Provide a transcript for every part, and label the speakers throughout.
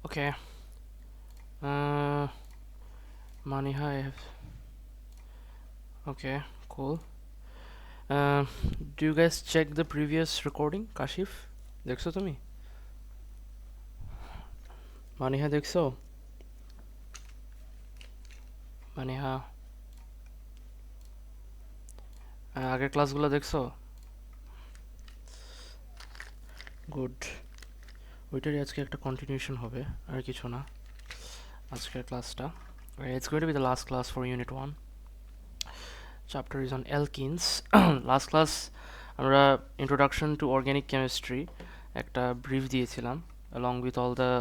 Speaker 1: Okay. Maniha, okay, cool. Do you guys check the previous recording? Kashif, দেখছো তুমি? মানিহা দেখছো? মানিহা, আগের ক্লাসগুলো দেখছো? গুড। ওইটারই আজকে একটা কন্টিনিউশন হবে, আর কিছু না আজকের ক্লাসটা। It's going to be the last class for Unit 1. Chapter is on alkenes. Last class আমরা introduction to organic chemistry একটা brief দিয়েছিলাম along with all the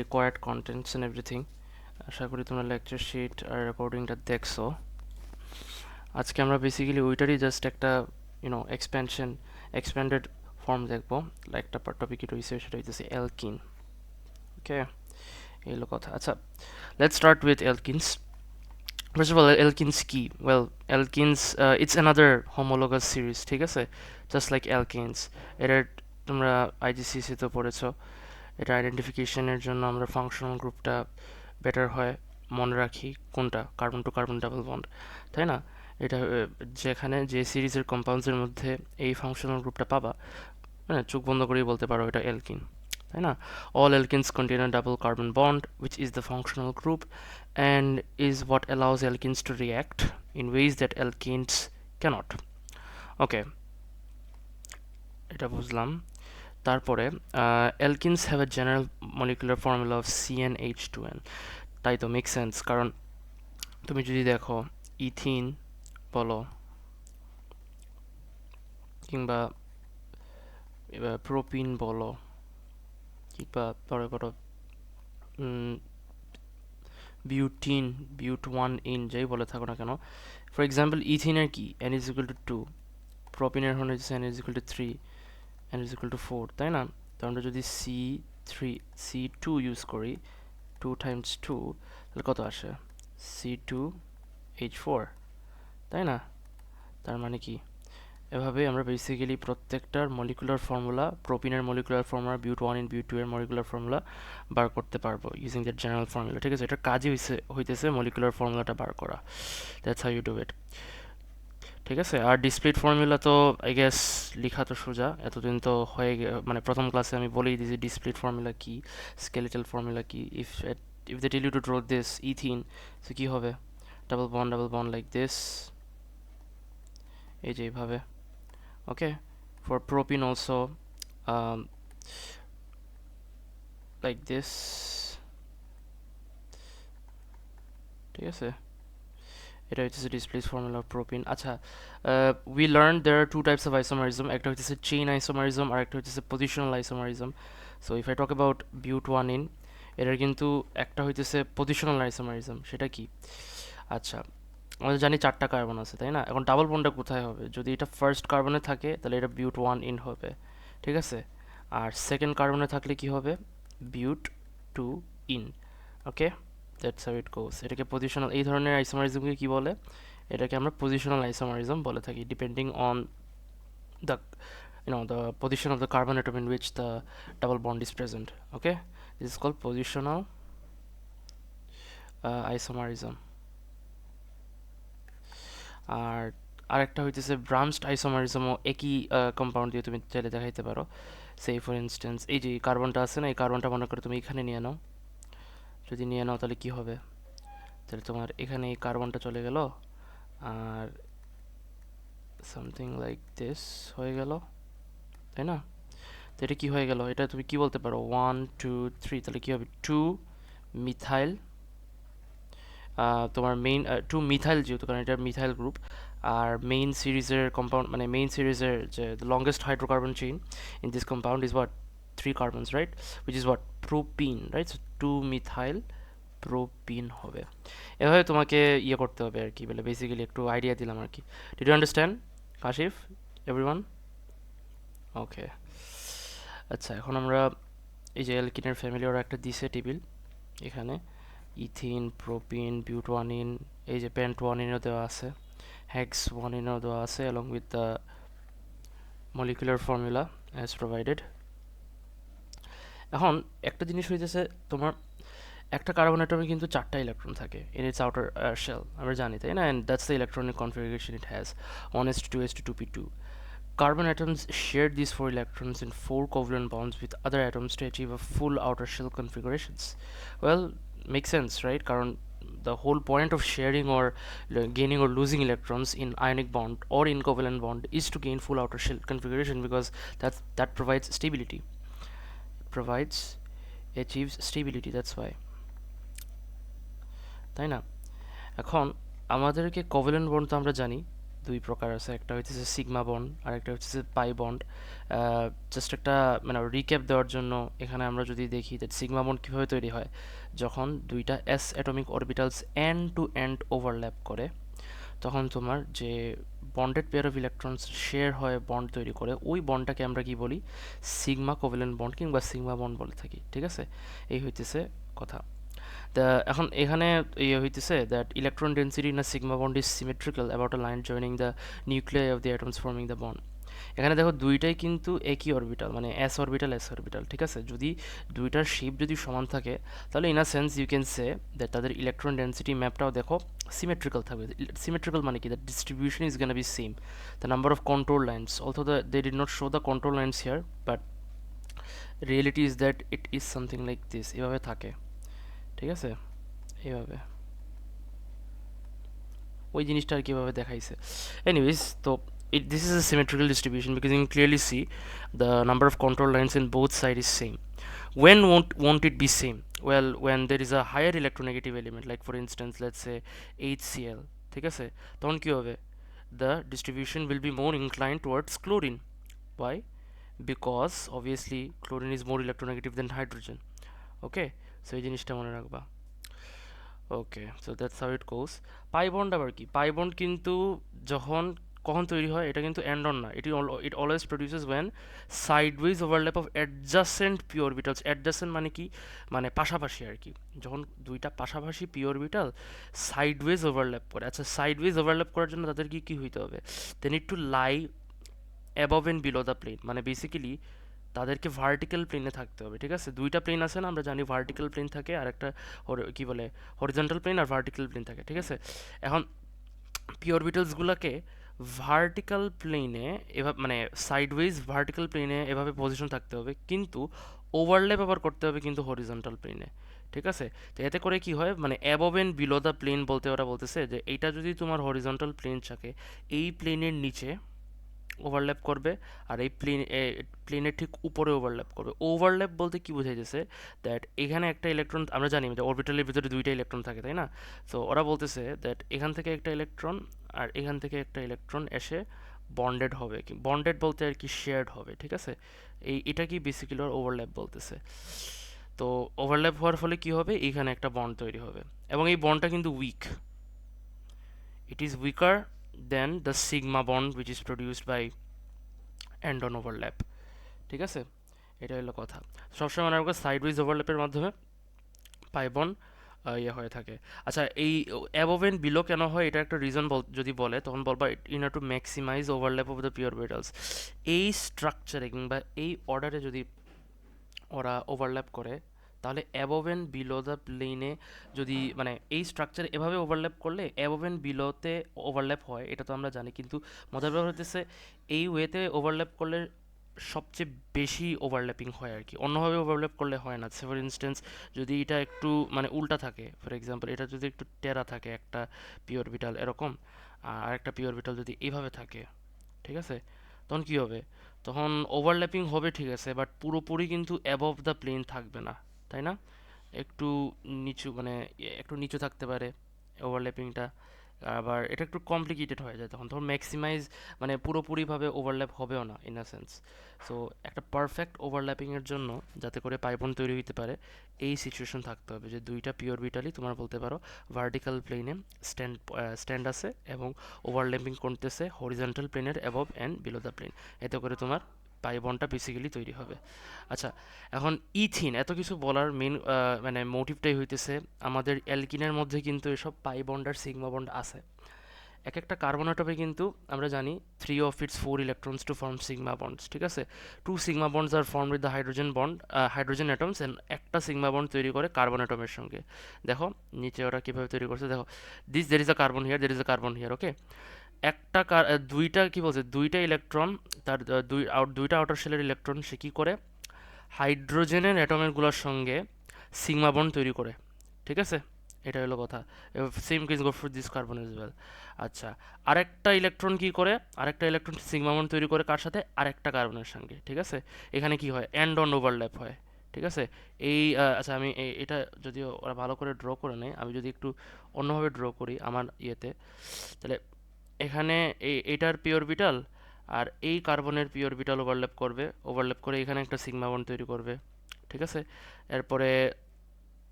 Speaker 1: required contents and everything. আশা করি তোমরা লেকচার শিট আর রেকর্ডিংটা দেখছো। আজকে আমরা বেসিক্যালি ওইটারই জাস্ট একটা expanded form দেখবো। একটা টপিকই রয়েছে, সেটা হইতেছে অ্যালকিন। ওকে, এই হলো কথা। আচ্ছা, let's start with alkenes. First of all, alkenes কি? Well, alkenes, it's another homologous series, ঠিক আছে? Just like alkanes. এটার তোমরা আইজিসিসি তে পড়েছো। এটা আইডেন্টিফিকেশনের জন্য আমরা ফাংশনাল গ্রুপটা বেটার হয় মনে রাখি, কোনটা carbon to carbon double bond, তাই না? এটা যেখানে যে সিরিজের কম্পাউন্ডসের মধ্যে এই ফাংশনাল গ্রুপটা পাবা, মানে চোখ বন্ধ করেই বলতে পারো এটা অ্যালকিন, তাই না? All alkenes contain a double carbon bond, which is the functional group and is what allows alkenes to react in ways that alkenes cannot. ওকে, এটা বুঝলাম। তারপরে alkenes have a general molecular formula of CnH2n. তাই তো, make sense. কারণ তুমি যদি দেখো ethene বলো কিংবা প্রোপিন বলো কিংবা পরে করো বিউটিন, বিউট ওয়ান ইন, যাই বলে থাকো না কেন। ফর এক্সাম্পল ইথিনের কি n is equal to 2, প্রোপিনের হচ্ছে n is equal to 3, n is equal to 4, তাই না? তো আমরা যদি C2 ইউজ করি, 2 times 2, তাহলে কত আসে? C2H4, তাই না? তার মানে কি, এভাবে আমরা বেসিক্যালি প্রত্যেকটার মলিকুলার ফর্মুলা, প্রোপিনের molecular formula, but one ene but two এর মলিকুলার ফর্মুলা বার করতে পারবো ইউজিং দ্যাট জেনারেল ফর্মুলা, ঠিক আছে? এটার কাজই হইতেছে মলিকুলার ফর্মুলাটা বার করা। That's how you do it, ঠিক আছে? আর ডিসপ্লিট ফর্মুলা তো আই গেস লেখা তো সোজা, এতদিন তো হয়ে মানে প্রথম ক্লাসে আমি বলেই দিয়েছি ডিসপ্লিট ফর্মুলা কি, স্কেলেটাল ফর্মুলা কি। If they tell you to draw this ethene, so কি হবে? ডাবল বন্ড লাইক দিস, এই যে এইভাবে। Okay, for propene also like this, ঠিক আছে? এটা হচ্ছে ডিসপ্লেস ফর্মুলা অফ প্রোপিন। আচ্ছা, we learn there are two types of isomerism, একটা হচ্ছে চেইন আইসোমারিজম আর একটা হচ্ছে positional isomerism. So if I talk about but one ene, এটার কিন্তু একটা হইতেছে পজিশনাল আইসোমারিজম। সেটা কি? আচ্ছা, আমরা জানি 4টা কার্বন আছে, তাই না? এখন ডাবল বন্ডটা কোথায় হবে? যদি এটা ফার্স্ট কার্বনে থাকে তাহলে এটা বিউট ওয়ান ইন হবে, ঠিক আছে? আর সেকেন্ড কার্বনে থাকলে কি হবে? But two ene. Okay, that's how it goes. এটাকে পজিশনাল, এই ধরনের আইসোমারিজমকে কি বলে? এটাকে আমরা পজিশনাল আইসোমারিজম বলে থাকি, depending on the the position of the carbon atom in which the double bond is present. Okay, this is called positional isomerism. আর আরেকটা হইতেছে ব্রাঞ্চড আইসোমারিজমও, একই কম্পাউন্ড দিয়ে তুমি চাইলে দেখাইতে পারো। সেই ফর ইনস্টেন্স এই যে কার্বনটা আছে না, এই কার্বনটা মনে করে তুমি এখানে নিয়ে নাও। যদি নিয়ে নাও তাহলে কি হবে? তাহলে তোমার এখানে এই কার্বনটা চলে গেল আর সামথিং লাইক দিস হয়ে গেল, তাই না? তো এটা কি হয়ে গেল? এটা তুমি কি বলতে পারো? 1 2 3, তাহলে কি হবে? 2 মিথাইল, তোমার মেইন 2 মিথাইল, যেহেতু কারণ এটা মিথাইল গ্রুপ। আর মেইন সিরিজের কম্পাউন্ড, মানে মেইন সিরিজের যে the longest hydrocarbon chain in this compound is what? 3 carbons, right? Which is what? Propene, right? So 2 methyl propene হবে। এভাবে তোমাকে ইয়ে করতে হবে আর কি, বলে বেসিক্যালি একটু আইডিয়া দিলাম আর কি। Did you understand Kashif, everyone? Okay, আচ্ছা, এখন আমরা এই যে অ্যালকিনের ফ্যামিলি ওরা একটা দিছে টেবিল এখানে, ইথিন, প্রোপিন, বিউটোয়ানিন, এই যে পেন্টোয়ানিনও দেওয়া আছে, হেক্স ওয়ানিনও দেওয়া আছে, along with the molecular formula as provided. এখন একটা জিনিস হইতেছে, তোমার একটা কার্বন অ্যাটমে কিন্তু 4টা ইলেকট্রন থাকে ইন ইটস আউটার শেল, আমরা জানি তাই না, and that's the electronic configuration it has, 1s2 2p2. Carbon atoms share these 4 electrons in 4 covalent bonds with other atoms to achieve a full outer shell configurations. Well, makes sense, right? কারণ the whole point of sharing or gaining or losing electrons in ionic bond or in covalent bond is to gain full outer shell configuration, because that provides stability, provides achieves stability, that's why, তাই না? এখন আমাদেরকে covalent bond তো আমরা জানি দুই প্রকার আছে, একটা হচ্ছে সিগমা বন্ড আর একটা হচ্ছে পাই বন্ড। জাস্ট একটা মানে রিক্যাপ দেওয়ার জন্য এখানে আমরা যদি দেখি দ্যাট সিগমা বন্ড কীভাবে তৈরি হয়, যখন দুইটা s atomic orbitals end to end overlap করে, তখন তোমার যে bonded pair of electrons share হয়ে বন্ড তৈরি করে, ওই বন্ডটাকে আমরা কি বলি, সিগমা কোভ্যালেন্ট বন্ড কিংবা সিগমা বন্ড বলে থাকি, ঠিক আছে? এই হইতেছে কথা। এখন এখানে ইয়ে হইতেছে that electron density in a sigma bond is symmetrical about a line joining the nuclei of the atoms forming the bond. এখানে দেখো দুইটাই কিন্তু একই অরবিটাল, মানে এস অরবিটাল এস অরবিটাল, ঠিক আছে? যদি দুইটার শেপ যদি সমান থাকে, তাহলে in a sense you can say that তাদের ইলেকট্রন ডেন্সিটি ম্যাপটাও দেখো সিমেট্রিক্যাল থাকবে। সিমেট্রিক্যাল মানে কি, the distribution is gonna be same, the number of control lines also they did not show the control lines here, but reality is that it is something like this, এভাবে থাকে, ঠিক আছে? এভাবে ওই জিনিসটা আর কিভাবে দেখাইছে। এনিওয়েজ, তো this is a symmetrical distribution because you can clearly see the number of control lines in both sides is same. When won't it be same? Well, when there is a higher electronegative element, like for instance let's say HCl, ঠিক আছে? তখন কি হবে, the distribution will be more inclined towards chlorine. Why? Because obviously chlorine is more electronegative than hydrogen. Okay, so এই জিনিসটা মনে রাখবা। Okay, so that's how it goes. Pi bond আবার কি, পাই বন্ড কিন্তু যখন কখন তৈরি হয়, এটা কিন্তু এন্ড অন না, it always produces when sideways overlap of adjacent p orbitals. Adjacent মানে কি, মানে পাশাপাশি আর কি, যখন দুইটা পাশাপাশি পি অরবিটাল সাইডওয়েজ ওভারল্যাপ করে। আচ্ছা, সাইডওয়েজ ওভারল্যাপ করার জন্য তাদের কি কি হইতে হবে, they need to lie above and below the plane, মানে বেসিক্যালি তাদেরকে ভার্টিক্যাল প্লেনে থাকতে হবে, ঠিক আছে? দুইটা প্লেন আছে না, আমরা জানি ভার্টিক্যাল প্লেন থাকে আর একটা কি বলে হরিজন্টাল প্লেন আর ভার্টিক্যাল প্লেন থাকে, ঠিক আছে? এখন পি অরবিটালসগুলোকে ভার্টিক্যাল প্লেনে এভাবে মানে সাইডওয়েজ ভার্টিক্যাল প্লেনে এভাবে পজিশন থাকতে হবে, কিন্তু ওভারল্যাপ আবার করতে হবে কিন্তু হরিজন্টাল প্লেনে, ঠিক আছে? তো এতে করে কি হয়, মানে above and below the plane বলতে ওরা বলতেছে যে এইটা যদি তোমার হরিজন্টাল প্লেন থাকে, এই প্লেনের নিচে ওভারল্যাপ করবে, আর এই প্লেনের ঠিক উপরে ওভারল্যাপ করবে। ওভারল্যাপ বলতে কি বোঝাইতেছে, দ্যাট এখানে একটা ইলেকট্রন, আমরা জানি যে অরবিটালের ভিতরে দুইটা ইলেকট্রন থাকে তাই না? সো ওরা বলতেছে দ্যাট এখান থেকে একটা ইলেকট্রন আর এখান থেকে একটা ইলেকট্রন এসে বন্ডেড হবে, কি বন্ডেড বলতে আর কি শেয়ার্ড হবে, ঠিক আছে? এটা কি বেসিক্যালি ওভারল্যাপ বলতেছে। তো ওভারল্যাপ হওয়ার ফলে কি হবে, এইখানে একটা বন্ড তৈরি হবে, এবং এই বন্ডটা কিন্তু week, it is weaker than the sigma bond which is produced by end on overlap, ঠিক আছে? এটা হলো কথা। সবসময় মনে রাখবো সাইডওয়েজ ওভারল্যাপের মাধ্যমে পাই বন্ড ইয়ে হয়ে থাকে। আচ্ছা, এই অ্যাবভ এন্ড বিলো কেন হয়, এটা একটা রিজন যদি বলে, তখন বলবা in order to maximise overlap of the pure orbitals. এই স্ট্রাকচারে কিংবা এই অর্ডারে যদি ওরা ওভারল্যাপ করে, তাহলে অ্যাবভ অ্যান্ড বিলো দ্য প্লেনে যদি মানে এই স্ট্রাকচার এভাবে ওভারল্যাপ করলে অ্যাবভ অ্যান্ড বিলোতে ওভারল্যাপ হয়, এটা তো আমরা জানি, কিন্তু মজার ব্যাপার হতেছে এই ওয়েতে ওভারল্যাপ করলে সবচেয়ে বেশি ওভারল্যাপিং হয় আর কি, অন্যভাবে ওভারল্যাপ করলে হয় না। ফর ইনস্টেন্স যদি এটা একটু মানে উল্টা থাকে, ফর এক্সাম্পল এটা যদি একটু টেরা থাকে একটা পি অরবিটাল এরকম, আর একটা পি অরবিটাল যদি এইভাবে থাকে, ঠিক আছে? তখন কি হবে, তখন ওভারল্যাপিং হবে ঠিক আছে, বাট পুরোপুরি কিন্তু অ্যাবভ দ্য প্লেন থাকবে না, তাই না? একটু নিচু, মানে একটু নিচু থাকতে পারে ওভারল্যাপিংটা, আবার এটা একটু কমপ্লিকেটেড হয়ে যায়, তখন ধর ম্যাক্সিমাইজ মানে পুরোপুরিভাবে ওভারল্যাপ হবেও না ইন আ সেন্স। সো একটা পারফেক্ট ওভারল্যাপিংয়ের জন্য যাতে করে পাইবন তৈরি হতে পারে, এই সিচুয়েশন থাকতে হবে যে দুইটা পিওর বিটালি তোমার বলতে পারো ভার্টিক্যাল প্লেনে স্ট্যান্ড আছে এবং ওভারল্যাপিং করতেছে হরিজন্টাল প্লেনের above and below the plane, এতে করে তোমার পাই বন্ডটা বেসিক্যালি তৈরি হবে। আচ্ছা, এখন ইথিন এত কিছু বলার মেন মানে মোটিভটাই হইতেছে আমাদের অ্যালকিনের মধ্যে কিন্তু এসব পাই বন্ড আর সিগমা বন্ড আছে, এক একটা কার্বন অ্যাটমে কিন্তু আমরা জানি 3 of its 4 electrons to form sigma bonds, ঠিক আছে। 2 sigma bonds are formed with the hydrogen bond, hydrogen atoms, and একটা sigma bond তৈরি করে কার্বন অ্যাটমের সঙ্গে। দেখো নিচে ওরা কিভাবে তৈরি করছে দেখো, this there is a carbon here, there is a carbon here, okay. দুইটা কি বলছে, দুইটা ইলেকট্রন, তার দুইটা আউটার শেলের ইলেকট্রন সে কি করে হাইড্রোজেনের অ্যাটমেরগুলোর সঙ্গে সিগমা বন্ড তৈরি করে, ঠিক আছে। এটা হলো কথা। Same case go for this carbon as well. আচ্ছা, আরেকটা ইলেকট্রন সিগমা বন্ড তৈরি করে কার সাথে, আরেকটা কার্বনের সঙ্গে, ঠিক আছে। এখানে কি হয়, এন্ড অন ওভারল্যাপ হয়, ঠিক আছে। আচ্ছা আমি এটা যদিও ওরা ভালো করে ড্র করে নেয়, আমি যদি একটু অন্যভাবে ড্র করি আমার ইয়েতে, তাহলে এখানে এইটার পি অরবিটাল আর এই কার্বনের পি অরবিটাল ওভারল্যাপ করে এখানে একটা সিগমা বন্ড তৈরি করবে, ঠিক আছে। এরপরে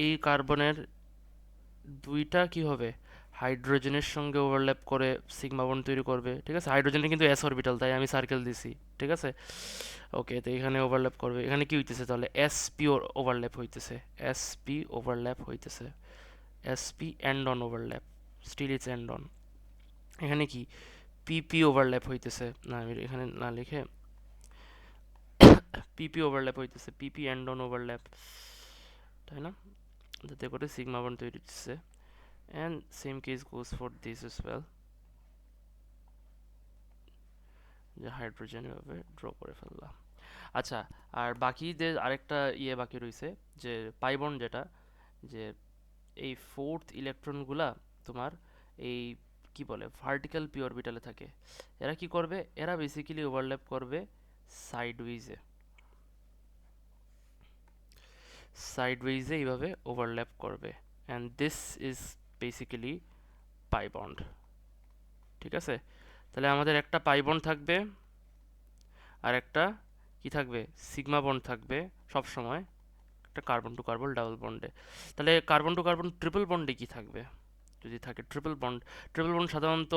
Speaker 1: এই কার্বনের দুইটা কি হবে, হাইড্রোজেনের সঙ্গে ওভারল্যাপ করে সিগমা বন্ড তৈরি করবে, ঠিক আছে। হাইড্রোজেনের কিন্তু এস অরবিটাল, তাই আমি সার্কেল দিছি, ঠিক আছে। ওকে, তো এখানে ওভারল্যাপ করবে, এখানে কি হইতেছে তাহলে, এসপি ওভারল্যাপ হইতেছে, এসপি ওভারল্যাপ হইতেছে, sp end on overlap, still it's end on. এখানে কি পিপি ওভারল্যাপ হইতেছে, না আমি এখানে না লিখে পিপি ওভারল্যাপ হইতেছে, পিপি এন্ড অন ওভারল্যাপ, তাই না, যাতে করে সিগমা বন্ড তৈরি হচ্ছে। And same case goes for this as well, যে হাইড্রোজেন এভাবে ড্র করে ফেললাম। আচ্ছা, আর বাকিদের আরেকটা বাকি রয়েছে, যে পাই বন্ড যেটা, যে এই ফোর্থ ইলেকট্রনগুলা তোমার এই কি বলে ভার্টিক্যাল পি অরবিটালে থাকে। এরা কি করবে, এরা বেসিক্যালি ওভারল্যাপ করবে সাইডওয়েজে, এইভাবে ওভারল্যাপ করবে, and this is basically pi bond, ঠিক আছে। তাহলে আমাদের একটা পাই বন্ড থাকবে আর একটা কি থাকবে, সিগমা বন্ড থাকবে সব সময় একটা কার্বন টু কার্বন ডাবল বন্ডে। তাহলে কার্বন টু কার্বন ট্রিপল বন্ডে কি থাকবে, যদি থাকে ট্রিপল বন্ড সাধারণত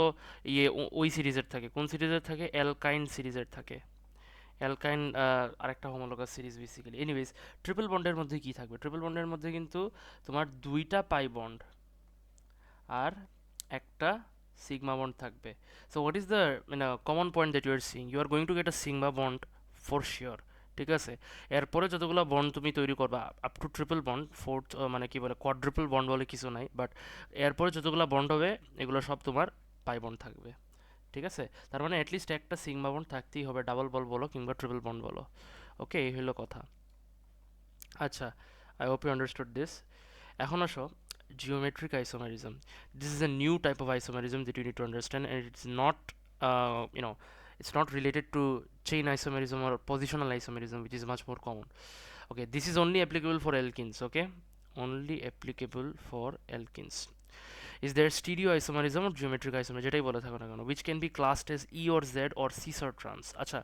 Speaker 1: ওই সিরিজের থাকে, কোন সিরিজের থাকে, অ্যালকাইন সিরিজের থাকে। অ্যালকাইন আরেকটা homologous series basically. Anyways, triple বন্ডের মধ্যে কি থাকবে, ট্রিপল বন্ডের মধ্যে কিন্তু তোমার দুইটা পাই বন্ড আর একটা সিগমা বন্ড থাকবে। So what is the common point that you are seeing, you are going to get a sigma bond for sure, ঠিক আছে। এরপরে যতগুলো বন্ড তুমি তৈরি করবা up to triple bond, fourth মানে কি বলে কোয়াড্রিপল বন্ড বলে কিছু নাই, বাট এরপরে যতগুলো বন্ড হবে এগুলো সব তোমার পাই বন্ড থাকবে, ঠিক আছে। তার মানে অ্যাটলিস্ট একটা সিগমা বন্ড থাকতেই হবে, ডাবল বল বলো কিংবা ট্রিপল বন্ড বলো, ওকে, এই হলো কথা। আচ্ছা, I hope you understood this. এখন আসো geometric isomerism. This is a new type of isomerism that you need to understand, and it's not it's not related to chain isomerism or positional isomerism, which is much more common. Okay, this is only applicable for alkenes, okay, only applicable for alkenes. Is there stereoisomerism or geometric isomerism, যেটাই বলে থাকো না কেন, which can be classed as E or Z or cis or trans। আচ্ছা,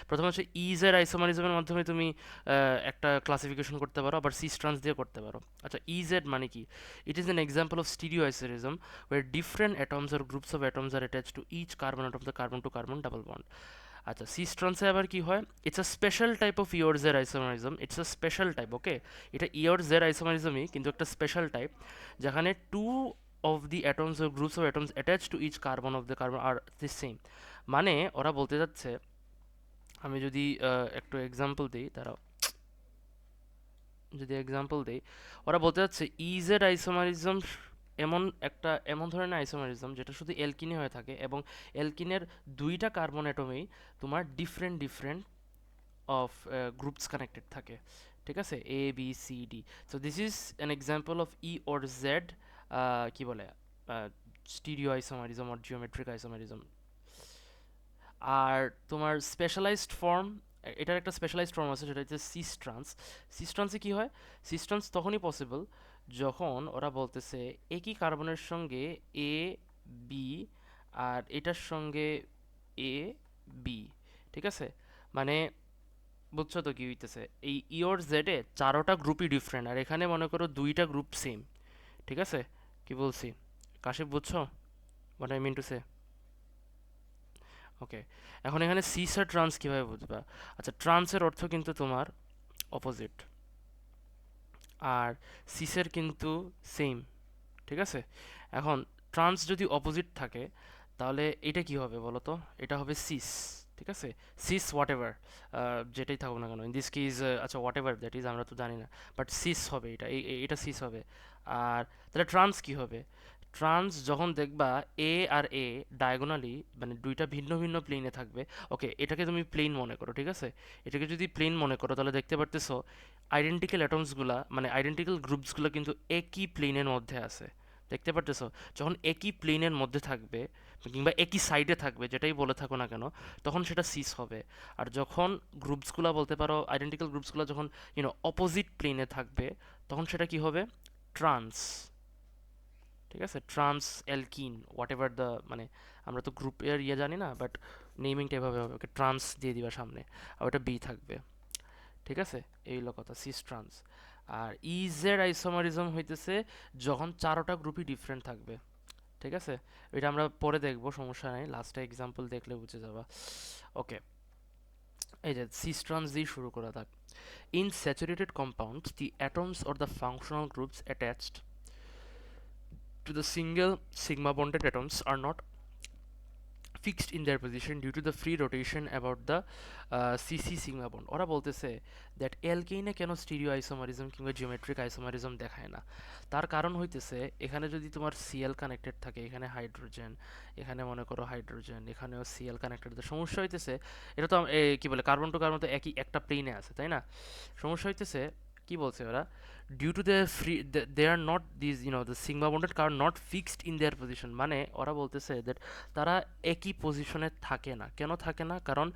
Speaker 1: প্রথমে হচ্ছে EZ আইসোমারিজমের মাধ্যমে তুমি একটা ক্লাসিফিকেশন করতে পারো, আবার সিস ট্রান্স দিয়ে করতে পারো। আচ্ছা, EZ মানে কি, it is an example of stereoisomerism where different atoms or groups of atoms are attached to each carbon atom of the carbon to carbon double bond। আচ্ছা, সিস ট্রান্সে আবার কি হয়, it's a special type of E or Z isomerism, it's a special type, okay. এটা E or Z আইসোমারিজমই, কিন্তু একটা special type, যেখানে two of the atoms or groups of atoms attached to each carbon of the carbon are the same। মানে ওরা বলতে যাচ্ছে, আমি যদি একটু এক্সাম্পল দিই, তারা যদি এক্সাম্পল দিই, ওরা বলতে যাচ্ছে ইজেড আইসোমারিজম এমন ধরনের আইসোমারিজম যেটা শুধু এলকিনে হয়ে থাকে, এবং এলকিনের দুইটা কার্বন অ্যাটমেই তোমার ডিফারেন্ট অফ গ্রুপস কানেক্টেড থাকে, ঠিক আছে, A B C D. So this is an example of E or Z কি বলে stereo isomerism or geometric isomerism. আর তোমার স্পেশালাইজড ফর্ম, এটার একটা স্পেশালাইজড ফর্ম আছে, সেটা হচ্ছে সিস ট্রান্স। সিস ট্রান্সে কী হয়, সিস ট্রান্স তখনই পসিবল যখন ওরা বলতেছে একই কার্বনের সঙ্গে এ বি আর এটার সঙ্গে এ বি, ঠিক আছে। মানে বুঝছো তো কি হইতেছে, এই ইওর জেডে চারোটা গ্রুপই ডিফারেন্ট, আর এখানে মনে করো দুইটা গ্রুপ সেম, ঠিক আছে। কি বলছি কাশিফ, বুঝছো what I mean to say? Okay, এখন এখানে সিস আর ট্রান্স কীভাবে বুঝবা? আচ্ছা, ট্রান্সের অর্থ কিন্তু তোমার অপোজিট, আর সিসের কিন্তু সেম, ঠিক আছে। এখন ট্রান্স যদি অপোজিট থাকে, তাহলে এটা কি হবে বলো তো? এটা হবে সিস, ঠিক আছে? সিস হোয়াট এভার, যেটাই থাকুক না কেন, ইন দিস কেস আচ্ছা হোয়াট এভার দ্যাট ইজ আমরা তো জানি না, বাট সিস হবে, এটা সিস হবে। আর তাহলে ট্রান্স কি হবে? ট্রান্স যখন দেখবা এ আর এ ডায়াগোনালি মানে দুইটা ভিন্ন ভিন্ন প্লেনে থাকবে। ওকে, এটাকে তুমি প্লেন মনে করো, ঠিক আছে? এটাকে যদি প্লেন মনে করো তাহলে দেখতে পারতেছো আইডেন্টিক্যাল অ্যাটমসগুলা মানে আইডেন্টিক্যাল গ্রুপসগুলো কিন্তু একই প্লেনের মধ্যে আছে, দেখতে পারতেছো? যখন একই প্লেনের মধ্যে থাকবে কিংবা একই সাইডে থাকবে, যেটাই বলে থাকো না কেন, তখন সেটা সিস হবে। আর যখন গ্রুপসগুলো বলতে পারো আইডেন্টিক্যাল গ্রুপসগুলো যখন অপোজিট প্লেনে থাকবে, তখন সেটা কি হবে? ট্রান্স, ঠিক আছে? Trans alkyne what ever the মানে আমরা তো গ্রুপের ইয়ে জানি না, বাট নেমিংটা এভাবে হবে, ওকে ট্রান্স দিয়ে দিবা সামনে, আর ওটা বি থাকবে, ঠিক আছে? এই হলো কথা, সিস ট্রান্স। আর ইজেড আইসোমারিজম হইতেছে যখন চারোটা গ্রুপই ডিফারেন্ট থাকবে, ঠিক আছে? এটা আমরা পরে দেখবো, সমস্যা নাই, লাস্টে এক্সাম্পল দেখলে বুঝে যাবা। ওকে, এই যে সিস ট্রান্স দিয়ে শুরু করা থাক। In saturated compounds the atoms or the functional groups attached to the single sigma bonded atoms are not fixed in their position due to the free rotation about the CC sigma bond. ওরা বলতেছে that অ্যালকেইনে কেন stereo isomerism কিংবা geometric isomerism দেখায় না? তার কারণ হইতেছে এখানে যদি তোমার সিএল কানেক্টেড থাকে, এখানে হাইড্রোজেন, এখানে মনে করো হাইড্রোজেন, এখানেও সিএল কানেক্টেড, সমস্যা হইতেছে এটা তো কি বলে কার্বন টু কার্বন তো একই একটা প্লেনে আছে, তাই না? সমস্যা হইতেছে কি বলছে ওরা, due to the free they are not this the sigma bonded car not fixed in their position, মানে ওরা বলতেছে দ্যাট তারা একই পজিশনে থাকে না। কেন থাকে না? কারণ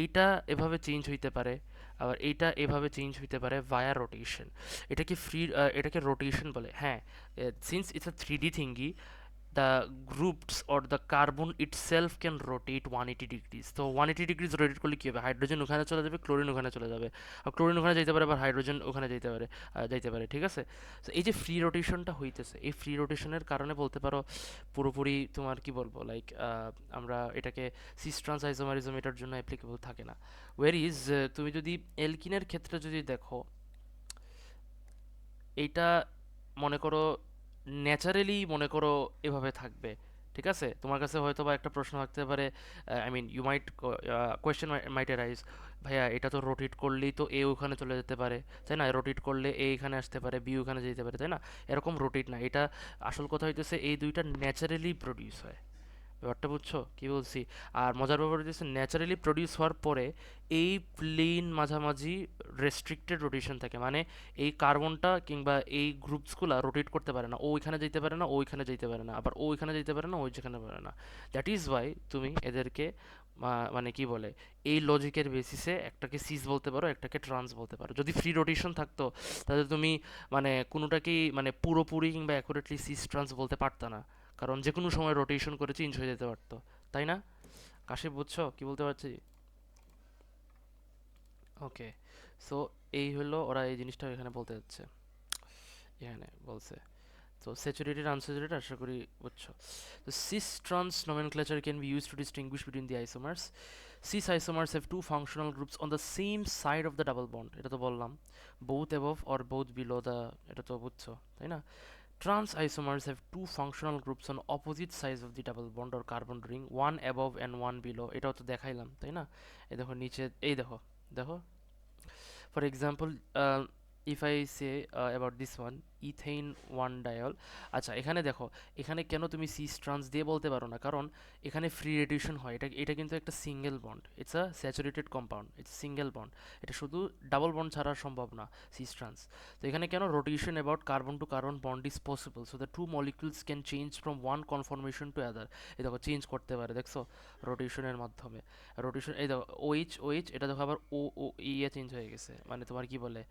Speaker 1: এইটা এভাবে চেঞ্জ হইতে পারে, আবার এইটা এভাবে চেঞ্জ হইতে পারে ভায়া রোটেশন। এটাকে এটাকে রোটেশন বলে। হ্যাঁ, since it's a 3D thingy, the groups or the carbon itself can rotate 180 degrees। তো 180 ডিগ্রিজ রোটেট করলে কী হবে? হাইড্রোজেন ওখানে চলে যাবে, ক্লোরিন ওখানে চলে যাবে, আর ক্লোরিন ওখানে যেতে পারে, আবার হাইড্রোজেন ওখানে যেতে পারে, ঠিক আছে? তো এই যে ফ্রি রোটেশনটা হইতেছে, এই ফ্রি রোটেশনের কারণে বলতে পারো পুরোপুরি তোমার কি বলবো লাইক আমরা এটাকে সিস ট্রান্স আইসোমারিজম এটার জন্য অ্যাপ্লিকেবল থাকে না। ওয়ার ইজ তুমি যদি এলকিনের ক্ষেত্রে যদি দেখো, এইটা মনে করো ন্যাচারালি মনে করো এভাবে থাকবে, ঠিক আছে? তোমার কাছে হয়তো বা একটা প্রশ্ন থাকতে পারে, I mean you might question might arise, ভাইয়া এটা তো রোটেট করলেই তো এ ওখানে চলে যেতে পারে, তাই না? রোটেট করলে এ এখানে আসতে পারে, বি ওখানে যেতে পারে, তাই না? এরকম রোটেট না, এটা আসল কথা হইতেছে এই দুইটা ন্যাচারালি প্রডিউস হয়। ব্যাপারটা বুঝছো কি বলছি? আর মজার ব্যাপার হচ্ছে ন্যাচারালি প্রডিউস হওয়ার পরে এই প্লেন মাঝামাঝি রেস্ট্রিক্টেড রোটেশন থাকে, মানে এই কার্বনটা কিংবা এই গ্রুপসগুলো রোটেট করতে পারে না, ও ওইখানে যেতে পারে না, ও ওইখানে যেতে পারে না, আবার ও ওইখানে যেতে পারে না, ও যেখানে পারে না। দ্যাট ইজ ওয়াই তুমি এদেরকে মানে কি বলে এই লজিকের বেসিসে একটাকে সিস বলতে পারো, একটাকে ট্রান্স বলতে পারো। যদি ফ্রি রোটেশন থাকতো তাহলে তুমি মানে কোনোটাকেই মানে পুরোপুরি কিংবা অ্যাকুরেটলি সিস ট্রান্স বলতে পারতা না, কারণ যে কোনো সময় রোটেশন করে চেঞ্জ হয়ে যেতে পারতো, তাই না? কাশিপ বুঝছো কি বলতে পারছি? ওকে, সো এই হলো ওরা এই জিনিসটা এখানে বলতে যাচ্ছে, এখানে বলছে। তো স্যাচুরেটেড আনস্যাচুরেটেড আশা করি বুঝছো। তো cis trans nomenclature can be used to distinguish between the isomers. Cis isomers have two functional groups on the same side of the double bond, এটা তো বললাম, both above or both below the, এটা তো বুঝছো তাই না? Trans isomers have two functional groups on opposite sides of the double bond or carbon ring, one above and one below, এটাও তো দেখাইলাম তাই না? এই দেখো নিচে, এই দেখো, দেখো for example if I say about this one ethane one diol. আচ্ছা এখানে দেখো, এখানে কেন তুমি সিস ট্রান্স দিয়ে বলতে পারো না? কারণ এখানে ফ্রি রেডিয়েশন হয়, এটা এটা কিন্তু একটা single bond, it's a saturated compound, it's single bond, এটা শুধু ডাবল বন্ড ছাড়া সম্ভব না সিস ট্রান্স। তো এখানে কেন rotation about carbon to carbon bond is possible, so the two molecules can change from one conformation to other. এই দেখো চেঞ্জ করতে পারে, দেখছো রোটেশনের মাধ্যমে। রোটেশন এই দেখো ওইচ ওইচ, এটা দেখো আবার ও ও ইয়ে চেঞ্জ হয়ে গেছে, মানে তোমার কি বলে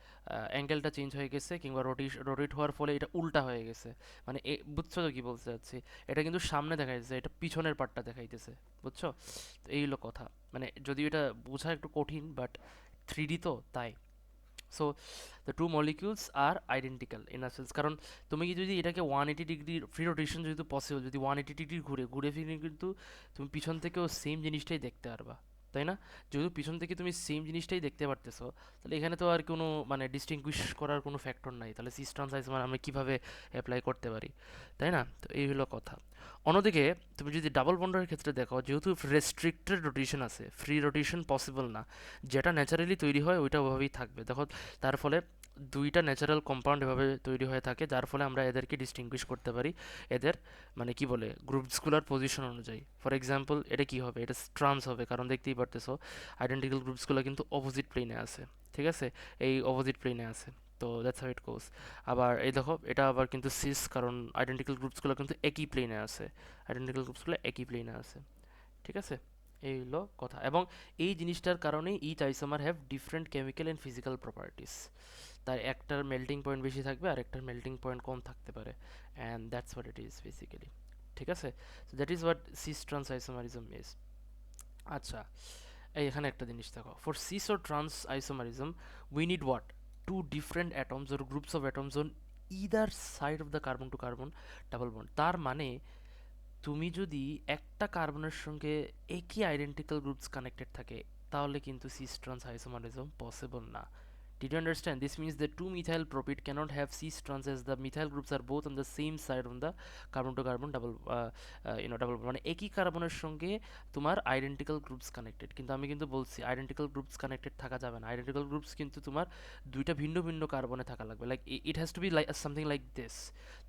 Speaker 1: অ্যাঙ্গেলটা চেঞ্জ হয়ে গেছে, কিংবা রোটেট হওয়ার ফলে এটা উল্টা হয়ে গেছে, মানে বুঝছো তো কি বলতে চাচ্ছি? এটা কিন্তু সামনে দেখাইতেছে, এটা পিছনের পার্টটা দেখাইতেছে, বুঝছো? তো এই হলো কথা, মানে যদিও এটা বোঝা একটু কঠিন, বাট 3D তো তাই। So the two molecules are identical in a sense, কারণ তুমি কি যদি এটাকে 180 ডিগ্রি ফ্রি রোটেশন যেহেতু পসিবল, যদি 180 ডিগ্রি ঘুরে ঘুরে ফিরে কিন্তু তুমি পিছন থেকেও সেম জিনিসটাই দেখতে পারবা, তাই না? যেহেতু পিছন থেকে তুমি সেম জিনিসটাই দেখতে পারতেছো, তাহলে এখানে তো আর কোনো মানে ডিস্টিংগুইশ করার কোনো ফ্যাক্টর নাই, তাহলে সিস ট্রান্স আইসোমার আমরা কিভাবে অ্যাপ্লাই করতে পারি, তাই না? তো এই হলো কথা। অন্যদিকে তুমি যদি ডাবল বন্ডের ক্ষেত্রে দেখো, যেহেতু রেস্ট্রিক্টেড রোটেশন আছে, ফ্রি রোটেশন পসিবল না, যেটা ন্যাচারালি তৈরি হয় ওইটা ওভাবেই থাকবে। দেখো, তার ফলে দুইটা ন্যাচারাল কম্পাউন্ড এভাবে তৈরি হয়ে থাকে, যার ফলে আমরা এদেরকে ডিস্টিংগুইশ করতে পারি এদের মানে কি বলে গ্রুপসগুলোর পজিশন অনুযায়ী। ফর এক্সাম্পল, এটা কি হবে, এটা ট্রান্স হবে, কারণ দেখতেই পারতেছো আইডেন্টিক্যাল গ্রুপসগুলো কিন্তু অপোজিট প্লেনে আছে, ঠিক আছে, এই অপোজিট প্লেনে আছে। তো দ্যাটস হাউ ইট গোস। আবার এই দেখো, এটা আবার কিন্তু সিস, কারণ আইডেন্টিক্যাল গ্রুপসগুলো কিন্তু একই প্লেনে আছে, আইডেন্টিক্যাল গ্রুপসগুলো একই প্লেনে আছে, ঠিক আছে। এই হলো কথা। এবং এই জিনিসটার কারণেই each isomer have different chemical and physical properties. তার একটার মেল্টিং পয়েন্ট বেশি থাকবে আর একটার মেল্টিং পয়েন্ট কম থাকতে পারে, and that's what it is basically, ঠিক আছে। So that is what cis trans isomerism is. আচ্ছা, এই এখানে একটা জিনিস দেখো, for cis or trans isomerism we need what, two different atoms or groups of atoms on either side of the carbon to carbon double bond. তার মানে তুমি যদি একটা কার্বনের সঙ্গে একই আইডেন্টিক্যাল গ্রুপস কানেক্টেড থাকে, তাহলে কিন্তু সিস ট্রান্স আইসোমারিজম পসিবল না। Did you understand? This means that 2-methyl propyl cannot have cis trans as the methyl groups are both on the same side on the carbon to carbon double double মানে একই কার্বনের সঙ্গে তোমার identical groups connected, কিন্তু আমি কিন্তু বলছি identical groups connected থাকা যাবে না। আইডেন্টিক্যাল গ্রুপস কিন্তু তোমার দুইটা ভিন্ন ভিন্ন কার্বনে থাকা লাগবে, like it has to be like something like this,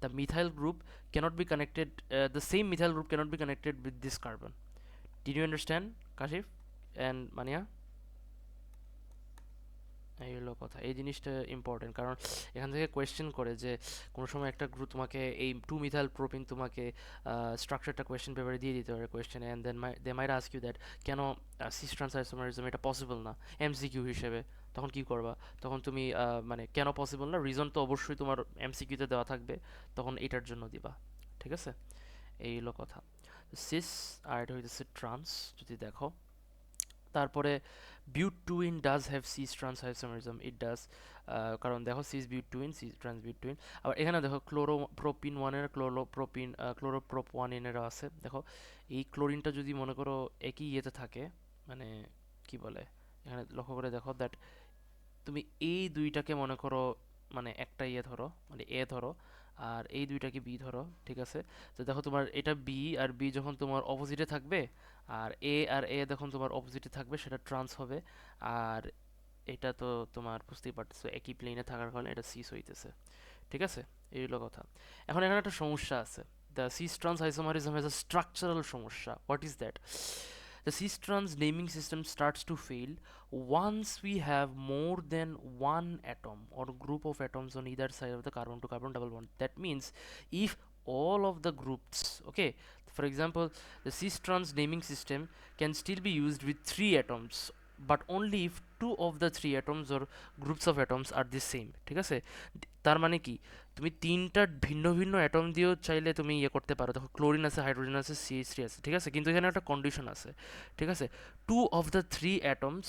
Speaker 1: the methyl group cannot be connected, the same methyl group cannot be connected with this carbon. Did you understand, Kashif and Mania? এই হলো কথা। এই জিনিসটা important, কারণ এখান থেকে question করে যে কোনো সময় একটা গ্রুপ তোমাকে এই 2-মিথাইল প্রোপিন তোমাকে স্ট্রাকচারটা কোয়েশ্চেন পেপারে দিয়ে দিতে পারে কোয়েশ্চেনে, and then they might ask you that কেন সিস ট্রান্স আইসোমারিজম এটা পসিবল না এমসিকিউ হিসেবে। তখন কি করবা? তখন তুমি মানে কেন পসিবল না, রিজন তো অবশ্যই তোমার এমসিকিউতে দেওয়া থাকবে, তখন এটার জন্য দিবা, ঠিক আছে। এই হলো কথা। সিস আর এটা হইতেছে ট্রান্স। যদি দেখো তারপরে but two ene does have cis trans isomerism, it does, কারণ দেখো cis but two ene, cis trans but two ene. আবার এখানে দেখো ক্লোরোপ্রোপিন ওয়ানের ক্লোরোপ্রোপ ওয়ান এনেরও আছে। দেখো এই ক্লোরিনটা যদি মনে করো একই ইয়েতে থাকে, মানে কি বলে, এখানে লক্ষ্য করে দেখো দ্যাট তুমি এই দুইটাকে মনে করো মানে একটা ইয়ে ধরো, মানে এ ধরো, আর এই দুইটাকে বি ধরো, ঠিক আছে। তো দেখো তোমার এটা বি, আর বি যখন তোমার অপোজিটে থাকবে, আর এ যখন তোমার অপোজিটে থাকবে, সেটা ট্রান্স হবে। আর এটা তো তোমার বুঝতেই পারতেছো একই প্লেনে থাকার কারণে এটা সিস হইতেছে, ঠিক আছে। এই হলো কথা। এখন এখানে একটা সমস্যা আছে, the cis trans isomerism has a structural সমস্যা। What is that? The cis-trans naming system starts to fail once we have more than one atom or group of atoms on either side of the carbon to carbon double bond. That means if all of the groups, okay, for example, the cis-trans naming system can still be used with 3 atoms, but only if 2 of the 3 atoms or groups of atoms are the same, ঠিক আছে। তার মানে কি, তুমি তিনটা ভিন্ন ভিন্ন atom দিয়েও চাইলে তুমি ইয়ে করতে পারো। দেখো ক্লোরিন আছে, হাইড্রোজেন আছে, CH3 আছে, ঠিক আছে, কিন্তু এখানে একটা কন্ডিশন আছে, ঠিক আছে। 2 of the 3 atoms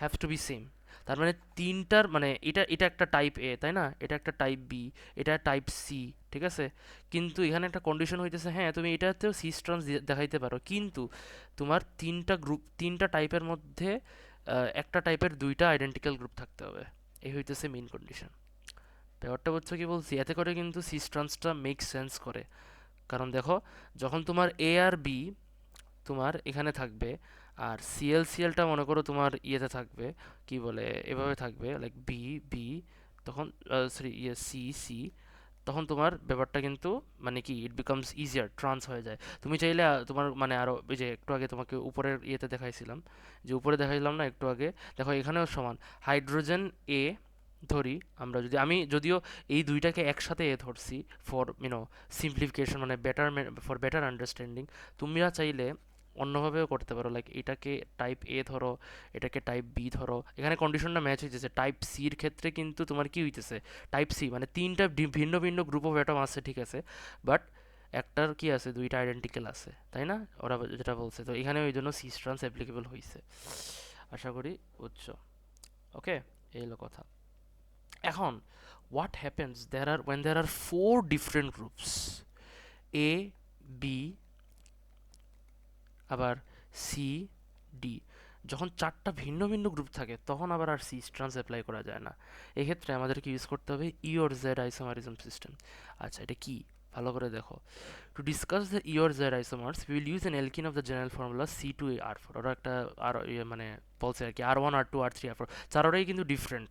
Speaker 1: have to be same. তার মানে তিনটার মানে এটা এটা একটা টাইপ এ, তাই না, এটা একটা টাইপ বি, এটা টাইপ সি, ঠিক আছে। কিন্তু এখানে একটা কন্ডিশন হইতেছে, হ্যাঁ তুমি এটাতেও সিস ট্রান্স দেখাইতে পারো, কিন্তু তোমার তিনটা টাইপের মধ্যে একটা টাইপের দুইটা আইডেন্টিক্যাল গ্রুপ থাকতে হবে। এই হইতেছে মেইন কন্ডিশন। ব্যাপারটা বুঝছো কি বলছি? এতে করে কিন্তু সিস ট্রান্সটা মেক সেন্স করে, কারণ দেখো যখন তোমার এ আর বি তোমার এখানে থাকবে, আর সিএলটা মনে করো তোমার ইয়েতে থাকবে, কি বলে এভাবে থাকবে লাইক বি বি, তখন সরি ইয়ে সি সি, তখন তোমার ব্যাপারটা কিন্তু মানে কি ইট বিকামস ইজিয়ার, ট্রান্স হয়ে যায়। তুমি চাইলে তোমার মানে আরও ওই যে একটু আগে তোমাকে উপরের ইয়েতে দেখাইছিলাম, যে উপরে দেখাইলাম না একটু আগে, দেখো এখানেও সমান হাইড্রোজেন এ ধরি আমরা, যদি আমি যদিও এই দুইটাকে একসাথে এ ধরছি ফর সিম্পলিফিকেশন, মানে ফর বেটার আন্ডারস্ট্যান্ডিং। তোমরা চাইলে অন্যভাবেও করতে পারো, লাইক এটাকে টাইপ এ ধরো, এটাকে টাইপ বি ধরো। এখানে কন্ডিশনটা ম্যাচ হইতেছে, টাইপ সির ক্ষেত্রে কিন্তু তোমার কি হইতেছে, টাইপ সি মানে তিনটা ভিন্ন ভিন্ন গ্রুপ অফ অ্যাটম আছে, ঠিক আছে, বাট একটার কি আছে, দুইটা আইডেন্টিক্যাল আছে, তাই না, ওরা যেটা বলছে। তো এখানে ওই জন্য সিস ট্রান্স অ্যাপ্লিকেবল হয়েছে, আশা করি বুঝছো। ওকে, এই হলো কথা। এখন what happens there are when there are 4 different groups A, B, আবার C, D, যখন চারটা ভিন্ন ভিন্ন গ্রুপ থাকে তখন আবার আর সিস ট্রান্স অ্যাপ্লাই করা যায় না। এক্ষেত্রে আমাদেরকে ইউজ করতে হবে E or Z isomerism system. আচ্ছা, এটা কি ভালো করে দেখো। To discuss the E or Z isomers we will use an alkene of the general formula C2A R4। ওরা একটা আর মানে বলছে আর কি R1 R2 R3 R4, চারোটাই কিন্তু ডিফারেন্ট।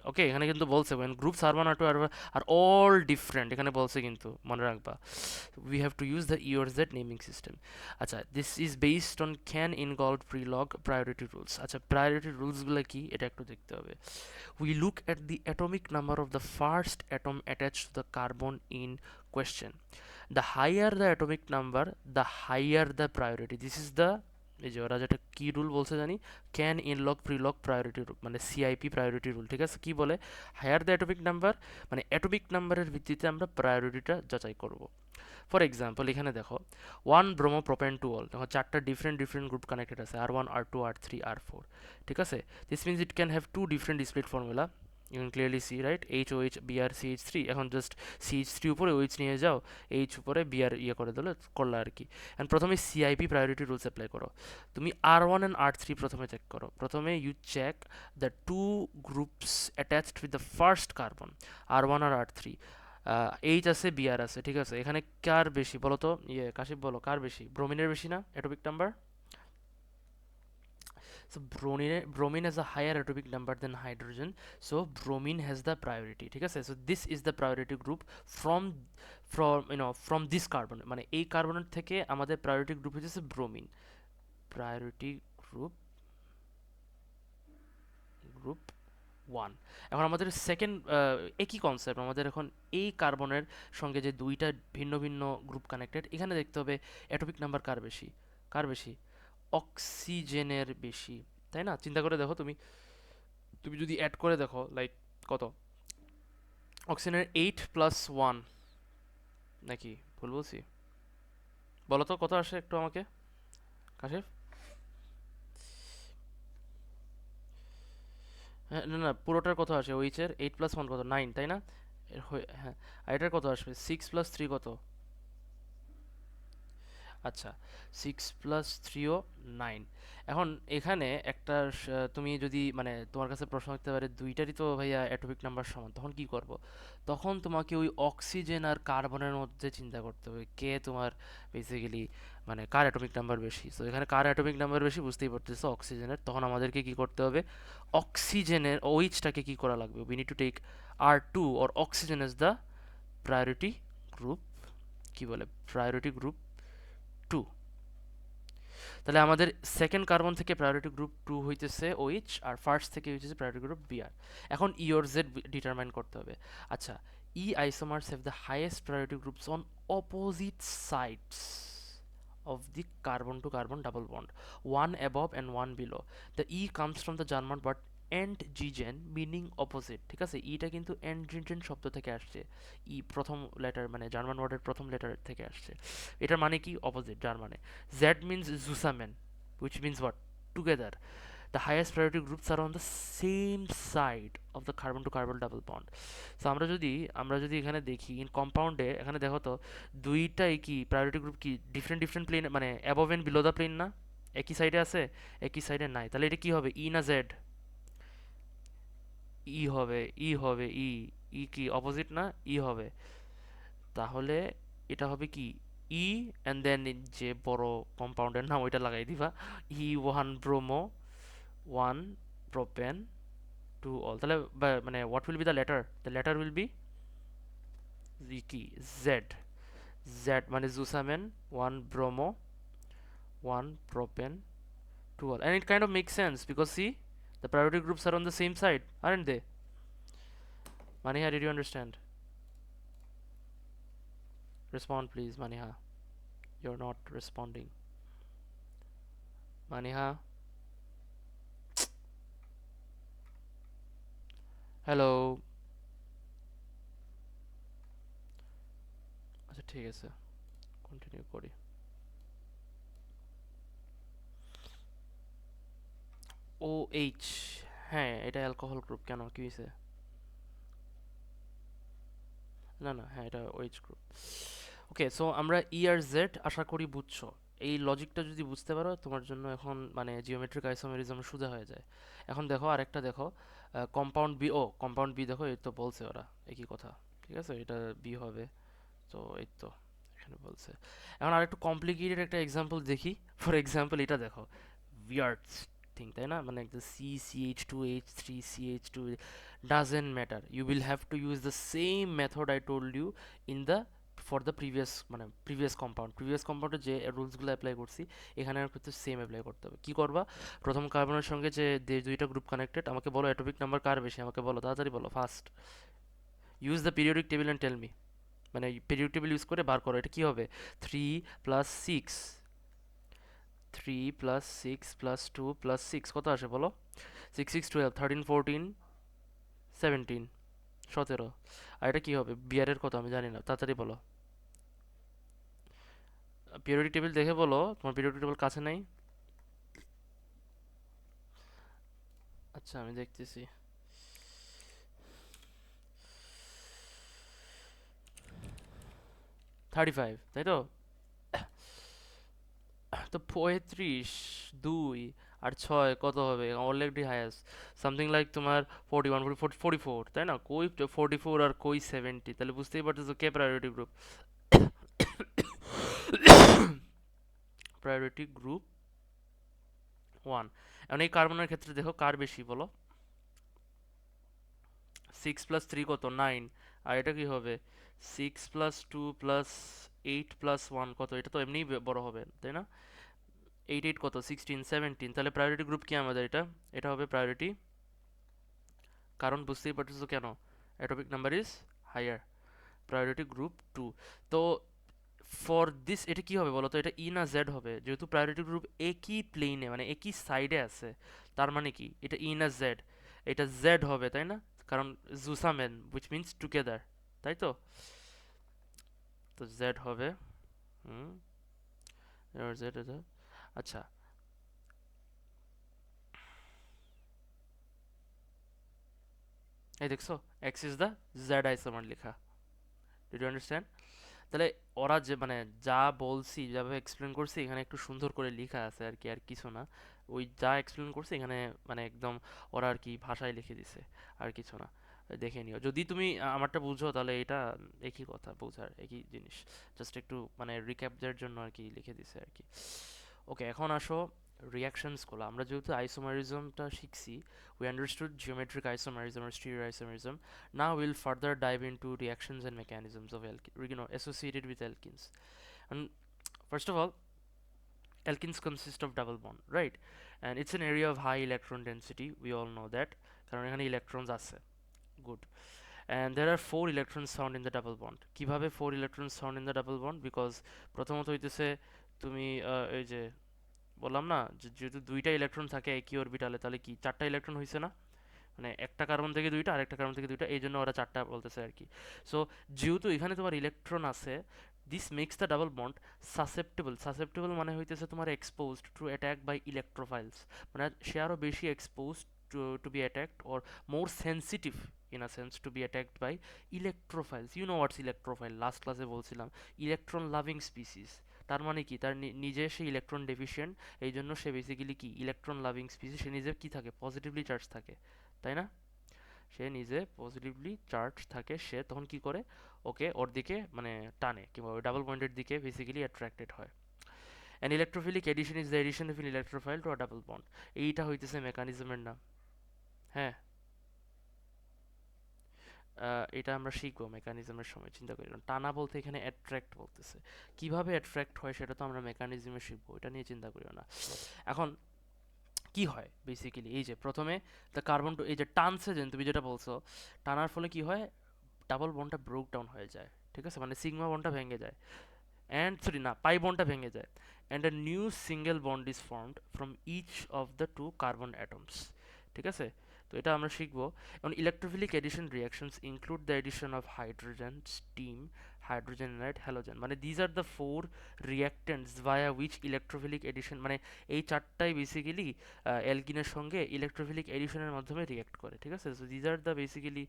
Speaker 1: ওকে, এখানে কিন্তু বলছে when groups R1 R2 R4 R all different, এখানে বলছে কিন্তু মনে রাখবা we have to use the E or Z naming system. আচ্ছা, this is based on can involve prelog priority rules. আচ্ছা, priority rules গুলো কি এটা একটু দেখতে হবে। We look at the atomic number of the first atom attached to the carbon in question. The higher the atomic number, the higher the priority. This is the, এই যে ওরা যেটা কি রুল বলছে জানি, ক্যান ইনলগ প্রিলগ প্রায়োরিটি রুল, মানে CIP priority rule. ঠিক আছে, কি বলে, হায়ার দ্য অ্যাটমিক নাম্বার, মানে অ্যাটমিক নাম্বারের ভিত্তিতে আমরা প্রায়োরিটিটা যাচাই করব। ফর এক্সাম্পল এখানে দেখো 1 ব্রোমো প্রোপেন 2 অল, দেখো চারটা ডিফারেন্ট ডিফারেন্ট গ্রুপ কানেক্টেড আছে, R1 R2 R3 R4। ঠিক আছে, this means it can have two different displayed formula. You can clearly see, right, HOH BR CH3। এখন জাস্ট CH3 উপরে OH নিয়ে যাও, H উপরে BR ইয়ে করে দিলে করলা আর কি। অ্যান্ড প্রথমে সিআইপি প্রায়োরিটি রুলস অ্যাপ্লাই করো। তুমি R1 অ্যান্ড R3 প্রথমে চেক করো। প্রথমে you check the two groups attached with the first carbon, R1 আর R3। এইচ আছে বিআর আছে, ঠিক আছে, এখানে কার বেশি বলো তো, ইয়ে কাশিপ বলো, কার বেশি, ব্রোমিনের বেশি না atomic number? So bromine has a higher atomic number than hydrogen, so bromine has the priority। ঠিক আছে, so this is the priority group from this carbon, মানে এই কার্বনের থেকে আমাদের priority group হচ্ছে ব্রোমিন। priority group 1। এখন আমাদের সেকেন্ড একই কনসেপ্ট, আমাদের এখন এই কার্বনের সঙ্গে যে দুইটা ভিন্ন ভিন্ন গ্রুপ কানেক্টেড, এখানে দেখতে হবে অ্যাটমিক নাম্বার কার বেশি, কার বেশি, অক্সিজেনের বেশি, তাই না? চিন্তা করে দেখো, তুমি তুমি যদি অ্যাড করে দেখো, লাইক কত, অক্সিজেনের 8+1, নাকি ভুল বলছি, বলো তো কত আসে একটু আমাকে, কাশেফ। হ্যাঁ, না না, পুরোটার কত আসে, ওইচের 8+1 কত, 9, তাই না? হ্যাঁ, আর এটার কত আসবে, 6+3 কত, আচ্ছা, 6+3ও 9। এখন এখানে একটা তুমি যদি মানে তোমার কাছে প্রশ্ন থাকতে পারে দুইটারই তো ভাইয়া অ্যাটমিক নাম্বার সমান, তখন কি করব? তখন তোমাকে ওই অক্সিজেন আর কার্বনের মধ্যে চিন্তা করতে হবে কে তোমার বেসিক্যালি মানে কার অ্যাটমিক নাম্বার বেশি। তো এখানে কার অ্যাটমিক নাম্বার বেশি বুঝতেই পারতেছো, অক্সিজেনের। তখন আমাদেরকে কি করতে হবে, অক্সিজেনের ওইচটাকে কি করা লাগবে, we need to take R2 or oxygen as the priority group, কি বলে, প্রায়োরিটি গ্রুপ 2। তাহলে আমাদের সেকেন্ড কার্বন থেকে প্রায়োরিটি গ্রুপ 2 হইতেছে OH, আর ফার্স্ট থেকে হইতেছে প্রায়োরিটি গ্রুপ BR। এখন E or Z ডিটারমাইন করতে হবে। আচ্ছা, E isomers have the highest priority groups on opposite sides of the carbon to carbon double bond, one above and one below. The E comes from the German word entgegen meaning opposite. ঠিক আছে, ইটা কিন্তু এন্টজিজেন শব্দ থেকে আসছে, ই প্রথম letter মানে German ওয়ার্ডের প্রথম লেটার থেকে আসছে। এটার মানে কি, অপোজিট জার্মানে। Z means zusammen, which means what, together. The highest priority groups are on the same side of the carbon to carbon double bond. So আমরা যদি এখানে দেখি ইন কম্পাউন্ডে, এখানে দেখো তো দুইটাই কি প্রায়োরিটি গ্রুপ কি ডিফারেন্ট ডিফারেন্ট প্লেন, মানে above and below the plane না, একই সাইডে আছে, একই সাইডে নাই। তাহলে এটা কি হবে, ই না জেড? ই হবে, ই হবে, ই, ই কি অপোজিট না, ই হবে। তাহলে এটা হবে কি, ই অ্যান্ড দেন যে বড় কম্পাউন্ডের নাম ওইটা লাগাই দিবা, E1 ব্রোমো 1 প্রোপেন 2 অল। তাহলে মানে what will be the letter will be কি, জেড। জেড মানে জুসামেন 1 bromo 1 propane 2 all, and it kind of makes sense because see the priority groups are on the same side, aren't they? Maniha, did you understand? Respond please, Maniha. You're not responding. Maniha? Hello. আচ্ছা ঠিক আছে, continue করি। ও H, হ্যাঁ এটা alcohol group, কেন কি হয়েছে? না না, হ্যাঁ এটা ওএইচ গ্রুপ। ওকে, সো আমরা ই আর জেড আশা করি বুঝছো। এই লজিকটা যদি বুঝতে পারো তোমার জন্য এখন মানে জিওমেট্রিক আইসোমেরিজম সোজা হয়ে যায়। এখন দেখো আরেকটা দেখো, কম্পাউন্ড বি দেখো, এই তো বলছে ওরা একই কথা। ঠিক আছে, এটা বি হবে। তো এই তো এখানে বলছে। এখন আরেকটু কমপ্লিকেটেড একটা এক্সাম্পল দেখি। ফর এক্সাম্পল এটা দেখো, weird thing, তাই না? মানে the CH2H3CH2 doesn't matter, you will have to use the same method I told you in the for the previous মানে প্রিভিয়াস কম্পাউন্ডে যে রুলসগুলো অ্যাপ্লাই করছি এখানে কিন্তু সেম অ্যাপ্লাই করতে হবে। কি করবা, প্রথম কার্বনের সঙ্গে যে দুইটা গ্রুপ কানেক্টেড, আমাকে বলো অ্যাটমিক নাম্বার কার বেশি, আমাকে বলো, তাড়াতাড়ি বলো, first use the periodic table and tell me. মানে পিরিয়ডিক টেবিল ইউজ করে বার করো, এটা কি হবে, 3 + 6, 3 + 6 + 2 + 6 কত আসে বলো? 6 6 12, 13 14 17, 17। আর এটা কি হবে, বিয়ারের কত আমি জানি না, তাড়াতাড়ি বলো। পিরিয়ডিক টেবিল দেখে বলো, তোমার পিরিয়ডিক টেবিল কাছে নাই? আচ্ছা আমি দেখতেছি। 35, তাই তো? তো 35, 2 আর 6 কত হবে, অলরেডি হাইয়েস্ট, সামথিং লাইক তোমার 41 44, তাই না? কই 44 আর কই 70, তাহলে বুঝতেই পারতেছো কে প্রায়োরিটি গ্রুপ। Priority group 1। এখন এই কার্বনের ক্ষেত্রে দেখো কার বেশি বলো? 6 + 3 কত, 9। আর এটা কি হবে, 6 + 2 + 8 + 1 কত, এটা তো এমনিই বড় হবে, তাই না? 8 8 কত, 16 17, তাহলে প্রায়োরিটি গ্রুপ কি আমাদের, এটা এটা হবে প্রায়োরিটি, কারণ বুঝতেই পারতেছো কেন, atomic number is higher, priority group 2। তো ফর দিস এটা কি হবে বলো তো, এটা ই না জেড হবে, যেহেতু প্রায়োরিটি গ্রুপ একই প্লেনে মানে একই সাইডে আছে, তার মানে কি এটা ই না জেড, এটা জেড হবে, তাই না? কারণ জুসামেন উইচ মিনস টুগেদার, তাই তো? তো জেড হবে। হুম, জেড। আচ্ছা, এই দেখছো, X is the Z isomer লেখা। Did you understand? তাহলে ওরা যে মানে যা বলছি, যাভাবে এক্সপ্লেন করছি এখানে একটু সুন্দর করে লেখা আছে আর কি, আর কিছু না। ওই যা এক্সপ্লেন করছে এখানে মানে একদম ওরা আর কি ভাষায় লিখে দিছে, আর কিছু না। দেখে নিও, যদি তুমি আমারটা বুঝো তাহলে এটা একই কথা, বোঝার একই জিনিস, জাস্ট একটু মানে রিক্যাপদের জন্য আর কি লিখে দিছে আর কি। ওকে, এখন আসো রিয়াকশনসগুলো। আমরা যেহেতু আইসোমারিজমটা শিখছি, we understood geometric isomerism or stereoisomerism. Now we'll further dive into reactions and mechanisms of associated with alkenes. And first of all, alkenes consist of double bond, right? And it's an area of high electron density. We all know that. কারণ এখানে electrons আছে। Good. And there are 4 electrons found in the double bond. কিভাবে 4 electrons found in the double bond? Because প্রথমত হইতেছে তুমি এই যে বললাম না যেহেতু দুইটা ইলেকট্রন থাকে একই অরবিটালে, তাহলে কি 4টা ইলেকট্রন হয়েছে না? মানে একটা কার্বন থেকে দুইটা, আরেকটা কার্বন থেকে দুইটা, এই জন্য ওরা 4টা বলতেছে আর কি। সো যেহেতু এখানে তোমার ইলেকট্রন আছে, this makes the double bond susceptible মানে হইতেছে তোমার exposed to attack by electrophiles, মানে সে আরও বেশি exposed to be attacked or more sensitive in a sense to be attacked by electrophiles. You know what's electrophile, last ক্লাসে বলছিলাম, electron loving species. তার মানে কি, তার নিজে সে ইলেকট্রন ডেফিশিয়েন্ট, এই জন্য সে বেসিক্যালি কি ইলেকট্রন লাভিং স্পিসিস, সে নিজে কি থাকে, পজিটিভলি চার্জ থাকে, তাই না? সে নিজে পজিটিভলি চার্জ থাকে, সে তখন কি করে, ওকে ওর দিকে মানে টানে, কিংবা ওই ডাবল পয়েন্টের দিকে বেসিক্যালি অ্যাট্রাক্টেড হয়। An electrophilic addition is the addition of an electrophile to a double bond. এইটা হইতেছে মেকানিজমের নাম। হ্যাঁ, এটা আমরা শিখবো মেকানিজমের সময়, চিন্তা করি না। টানা বলতে এখানে অ্যাট্রাক্ট বলতেছে, কিভাবে অ্যাট্রাক্ট হয় সেটা তো আমরা মেকানিজমে শিখবো, এটা নিয়ে চিন্তা করিও না। এখন কি হয় বেসিক্যালি, এই যে প্রথমে দ্য কার্বন টু, এই যে টানছে যে তুমি যেটা বলছো, টানার ফলে কি হয়, ডাবল বন্ডটা ব্রোক ডাউন হয়ে যায়, ঠিক আছে, মানে সিগমা বন্ডটা ভেঙে যায়, অ্যান্ড সরি না, পাই বন্ডটা ভেঙে যায়, and a new single bond is formed from each of the two carbon atoms, ঠিক আছে? তো এটা আমরা শিখবো। এবং electrophilic addition reactions include the addition of hydrogen, steam, hydrogen halide halogen, মানে these are the four reactants via which electrophilic addition, মানে এই চারটাই বেসিক্যালি অ্যালকিনের সঙ্গে ইলেকট্রোফিলিক এডিশনের মাধ্যমে রিয়াক্ট করে, ঠিক আছে? So these are the basically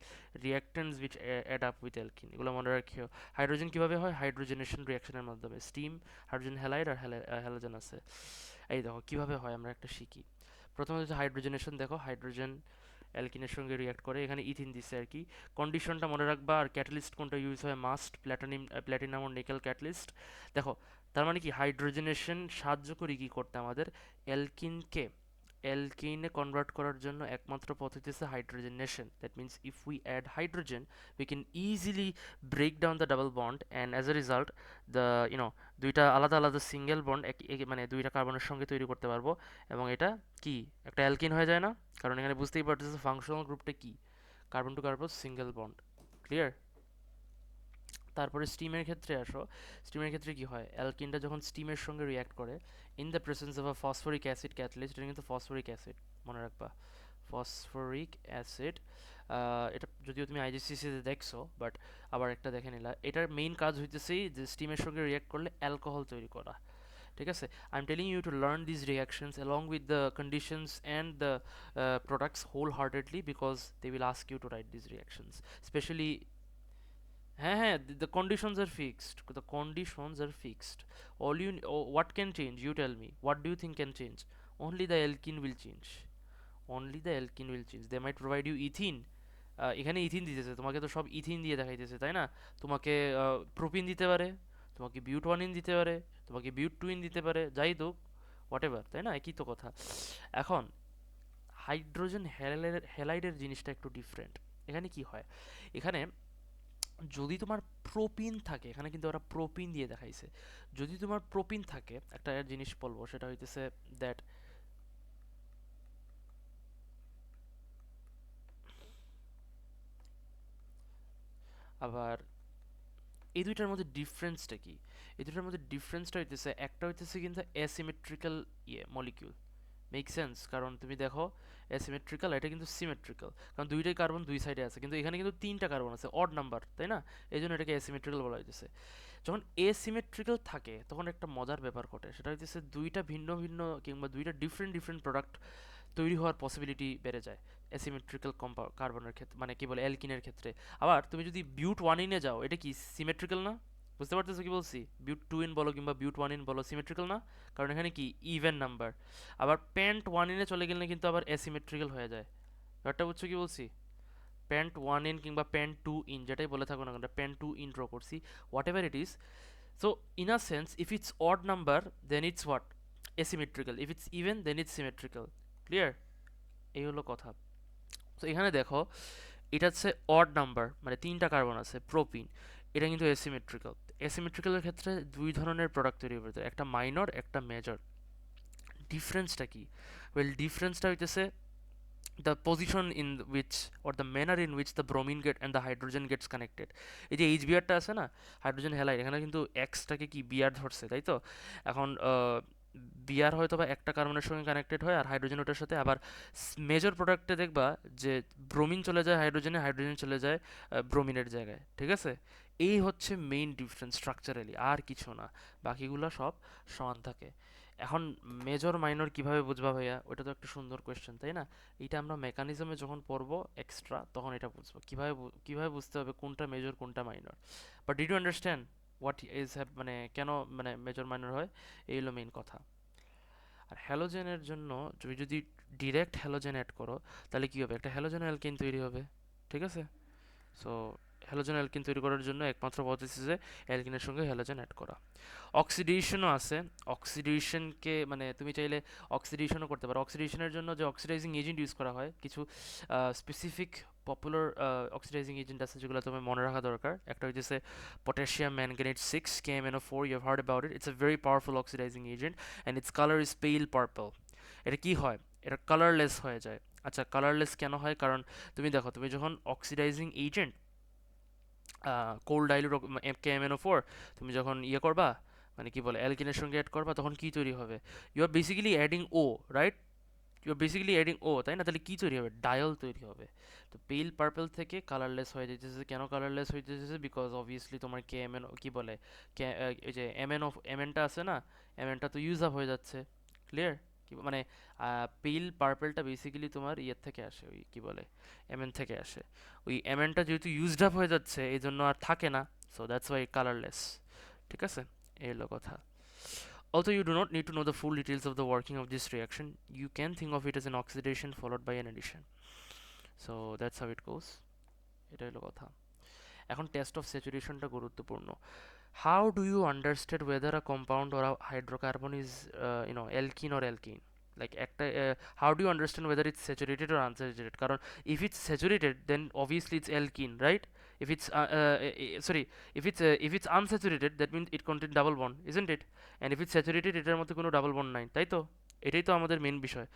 Speaker 1: reactants which add up with alkene, এগুলো মনে রাখিও। হাইড্রোজেন কীভাবে হয়? হাইড্রোজেনেশন রিয়াকশনের মাধ্যমে, স্টিম, হাইড্রোজেন হ্যালাইড আর হ্যালোজেন আছে। এই দেখো কীভাবে হয় আমরা একটা শিখি। প্রথমে হচ্ছে হাইড্রোজেনেশন, দেখো হাইড্রোজেন অ্যালকিনের সঙ্গে রিয়াক্ট করে, এখানে ইথিন দিচ্ছে আর কি। কন্ডিশনটা মনে রাখবা। আর ক্যাটালিস্ট কোনটা ইউজ হয়? মাস্ট, প্ল্যাটিনাম ও নিকেল ক্যাটালিস্ট। দেখো তার মানে কি, হাইড্রোজেনেশন সাহায্য করি কি করতে আমাদের? অ্যালকিনকে অ্যালকিনে কনভার্ট করার জন্য একমাত্র পদ্ধতি হচ্ছে hydrogenation. That means if we add hydrogen we can easily break down the double bond and as a result the দুইটা আলাদা আলাদা সিঙ্গেল বন্ড মানে দুইটা কার্বনের সঙ্গে তৈরি করতে পারবো, এবং এটা কি একটা অ্যালকিন হয়ে যায় না? কারণ এখানে বুঝতেই পারতেছে ফাংশনাল গ্রুপটা কি, carbon to carbon single bond. Clear? তারপরে স্টিমের ক্ষেত্রে আসো। স্টিমের ক্ষেত্রে কি হয়? অ্যালকিনটা যখন স্টিমের সঙ্গে রিয়াক্ট করে in the presence of a phosphoric acid catalyst, এটা কিন্তু ফসফরিক অ্যাসিড, মনে রাখবা ফসফরিক অ্যাসিড। এটা যদিও তুমি আইজিসিসিতে দেখছো, বাট আবার একটা দেখে নিলা। এটার মেইন কাজ হইতেছেই যে স্টিমের সঙ্গে রিয়াক্ট করলে অ্যালকোহল তৈরি করা, ঠিক আছে? I am telling you to learn this reactions along with the conditions and the products wholeheartedly, because they will ask you to write this reactions specially. হ্যাঁ হ্যাঁ, the conditions are fixed. The conditions are fixed. All you what can change? You tell me. What do you think can change? Only the alkene will change. Only the alkene will change. They might provide you ethene. এখানে ethene দিতেছে, তোমাকে তো সব ethene দিয়ে দেখাইতেছে, তাই না? তোমাকে প্রোপিন দিতে পারে, তোমাকে বিউট ওয়ানিন দিতে পারে, তোমাকে বিউট টুইন দিতে পারে, যাই তো হোয়াট এভার, তাই না? একই তো কথা। এখন হাইড্রোজেন হ্যালাইডের জিনিসটা একটু ডিফারেন্ট। এখানে কি হয়? এখানে যদি তোমার প্রোপিন থাকে, এখানে কিন্তু ওরা প্রোপিন দিয়ে দেখাইছে, যদি তোমার প্রোপিন থাকে, একটা জিনিস বলবো সেটা হইতেছে দ্যাট আবার এই দুইটার মধ্যে ডিফারেন্সটা কি? এই দুইটার মধ্যে ডিফারেন্সটা হইতেছে, একটা হইতেছে কিন্তু অ্যাসিমেট্রিক্যাল মলিকিউল। Make sense? কারণ তুমি দেখো অ্যাসিমেট্রিক্যাল, এটা কিন্তু সিমেট্রিক্যাল, কারণ দুইটাই কার্বন দুই সাইডে আছে, কিন্তু এখানে কিন্তু তিনটা কার্বন আছে, অড নাম্বার, তাই না? এই জন্য এটাকে অ্যাসিমেট্রিক্যাল বলা হইতেছে। যখন এসিমেট্রিক্যাল থাকে তখন একটা মজার ব্যাপার ঘটে, সেটা হইতেছে দুইটা ভিন্ন ভিন্ন কিংবা দুইটা ডিফারেন্ট ডিফারেন্ট প্রোডাক্ট তৈরি হওয়ার পসিবিলিটি বেড়ে যায় অ্যাসিমেট্রিক্যাল কার্বনের ক্ষেত্রে, মানে কি বলে অ্যালকিনের ক্ষেত্রে। আবার তুমি যদি বিউট ওয়ানিনে যাও, এটা কি সিমেট্রিক্যাল না? বুঝতে পারতেছো কি বলছি? বিউট টু ইন বলো কিংবা বিউট ওয়ান ইন বলো, সিমেট্রিক্যাল না? কারণ এখানে কি ইভেন নাম্বার। আবার প্যান্ট ওয়ান ইনে চলে গেলে কিন্তু আবার অ্যাসিমেট্রিক্যাল হয়ে যায়। ব্যাপারটা বুঝছো কি বলছি? প্যান্ট ওয়ান ইন কিংবা প্যান্ট টু ইন, যেটাই বলে থাকো না কেন, প্যান্ট টু ইন ড্র করছি, whatever it is. So in a sense if it's odd number then it's what? asymmetrical. If it's even then it's symmetrical. ক্লিয়ার? এই হলো কথা। তো এখানে দেখো এটা হচ্ছে অড নাম্বার, মানে তিনটা কার্বন আছে, প্রোপিন, এটা কিন্তু অ্যাসিমেট্রিক্যাল। অ্যাসিমেট্রিক্যালের ক্ষেত্রে দুই ধরনের প্রোডাক্ট তৈরি করতে হয়, একটা মাইনর একটা মেজর। ডিফারেন্সটা কি? ওয়েল ডিফারেন্সটা হইতেছে the position in which or the manner in which the bromine get and the hydrogen gets connected. এই যে এইচ বিআরটা আছে না, হাইড্রোজেন হ্যালাইড, এখানে কিন্তু এক্সটাকে কি বিআর ধরছে, তাই তো? এখন বিআর হয়তো বা একটা কার্বনের সঙ্গে কানেক্টেড হয় আর হাইড্রোজেন ওটার সাথে। আবার মেজর প্রোডাক্টে দেখবা যে ব্রোমিন চলে যায় হাইড্রোজেনে, হাইড্রোজেন চলে যায় ব্রোমিনের জায়গায়, ঠিক আছে? এই হচ্ছে মেইন ডিফারেন্স স্ট্রাকচারালি, আর কিছু না, বাকিগুলো সব সমান থাকে। এখন মেজর মাইনর কিভাবে বুঝবা ভাইয়া? ওটা তো একটা সুন্দর কোয়েশ্চেন, তাই না? এটা আমরা মেকানিজমে যখন পড়বো এক্সট্রা, তখন এটা বুঝবো কিভাবে কিভাবে বুঝতে হবে কোনটা মেজর কোনটা minor. But did you understand what is মানে কেন মানে মেজর মাইনর হয়? এই হলো মেইন কথা। আর হ্যালোজেনের জন্য তুমি যদি ডিরেক্ট হ্যালোজেন অ্যাড করো, তাহলে কি হবে? একটা হ্যালোজেন অ্যালকিন তৈরি হবে, ঠিক আছে? সো হ্যালোজেন অ্যালকিন তৈরি করার জন্য একমাত্র পদ্ধতি যে অ্যালকিনের সঙ্গে হ্যালোজেন অ্যাড করা। অক্সিডেশনও আছে। অক্সিডেশনকে মানে তুমি চাইলে অক্সিডেশনও করতে পারো। অক্সিডেশনের জন্য যে অক্সিডাইজিং এজেন্ট ইউজ করা হয়, কিছু স্পেসিফিক পপুলার অক্সিডাইজিং এজেন্ট আছে যেগুলো তোমার মনে রাখা দরকার। একটা হচ্ছে potassium manganate 6 KMnO4, you have heard about it. It's a very powerful oxidising agent and its colour is pale purple. এটা কি হয়? এটা কালারলেস হয়ে যায়। আচ্ছা, কালারলেস কেন হয়? কারণ তুমি দেখো, তুমি যখন oxidising agent cold dilute KMnO4 তুমি যখন ইয়ে করবা, মানে কি বলে অ্যালকিনের সঙ্গে অ্যাড করবা, তখন কি তৈরি হবে? You are basically adding O, right? You're basically adding O, তাই না? তাহলে কি তৈরি হবে? ডায়াল তৈরি হবে। তো পেল পার্পল থেকে কালারলেস হয়ে যেতেছে। কেন কালারলেস হয়ে যেতেছে? বিকজ অবভিয়াসলি তোমার কে এম এন কি বলে, এই যে এম এনটা আছে না, এমএনটা তো ইউজ আপ হয়ে যাচ্ছে। ক্লিয়ার? কি মানে পেল পার্পলটা বেসিক্যালি তোমার ইয়ের থেকে আসে, ওই কি বলে, এমএন থেকে আসে। ওই এমএনটা যেহেতু ইউজড আপ হয়ে যাচ্ছে এই জন্য আর থাকে না, সো দ্যাটস ওয়াই কালারলেস। ঠিক আছে, এই হলো কথা। Although you do not need to know the full details of the working of this reaction, you can think of it as an oxidation followed by an addition. So that's how it goes. এটা হলো কথা। এখন test of স্যাচুরেশনটা গুরুত্বপূর্ণ। How do you understand whether a compound or a hydrocarbon is alkene or alkene? Like একটা how do you understand whether it's saturated or unsaturated? কারণ if it's saturated then obviously it's alkene, right? If it's sorry, if it's unsaturated that means it contains double bond, isn't it? And if it's saturated এটার মধ্যে কোনো double bond নাই, তাই তো? এটাই তো আমাদের মেন বিষয়।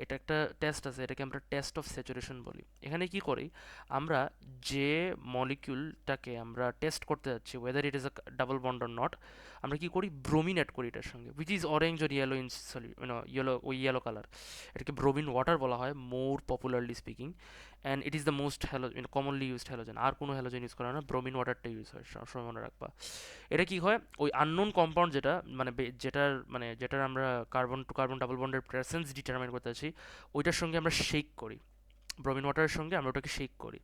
Speaker 1: এটা একটা টেস্ট আছে, এটাকে আমরা টেস্ট অফ স্যাচুরেশন বলি। এখানে কি করি আমরা, যে মলিকিউলটাকে আমরা টেস্ট করতে যাচ্ছি whether it is a double bond or not, আমরা কি করি ব্রোমিন অ্যাড করি এটার সঙ্গে, which is orange or yellow in yellow, ওই ইয়েলো কালার। এটাকে ব্রোমিন ওয়াটার বলা হয় more popularly speaking, and it is the most commonly used halogen. আর কোনো হ্যালোজেন ইউজ করে না, ব্রোমিন ওয়াটারটা ইউজ হয়, সবসময় মনে রাখবা। এটা কি হয়, ওই আননোন কম্পাউন্ড যেটা যেটার আমরা কার্বন টু কার্বন ডাবল বন্ডের প্রেসেন্স ডিটারমাইন করতে আছি, ওইটার সঙ্গে আমরা শেক করি, ব্রোমিন ওয়াটারের সঙ্গে আমরা ওটাকে শেক করি।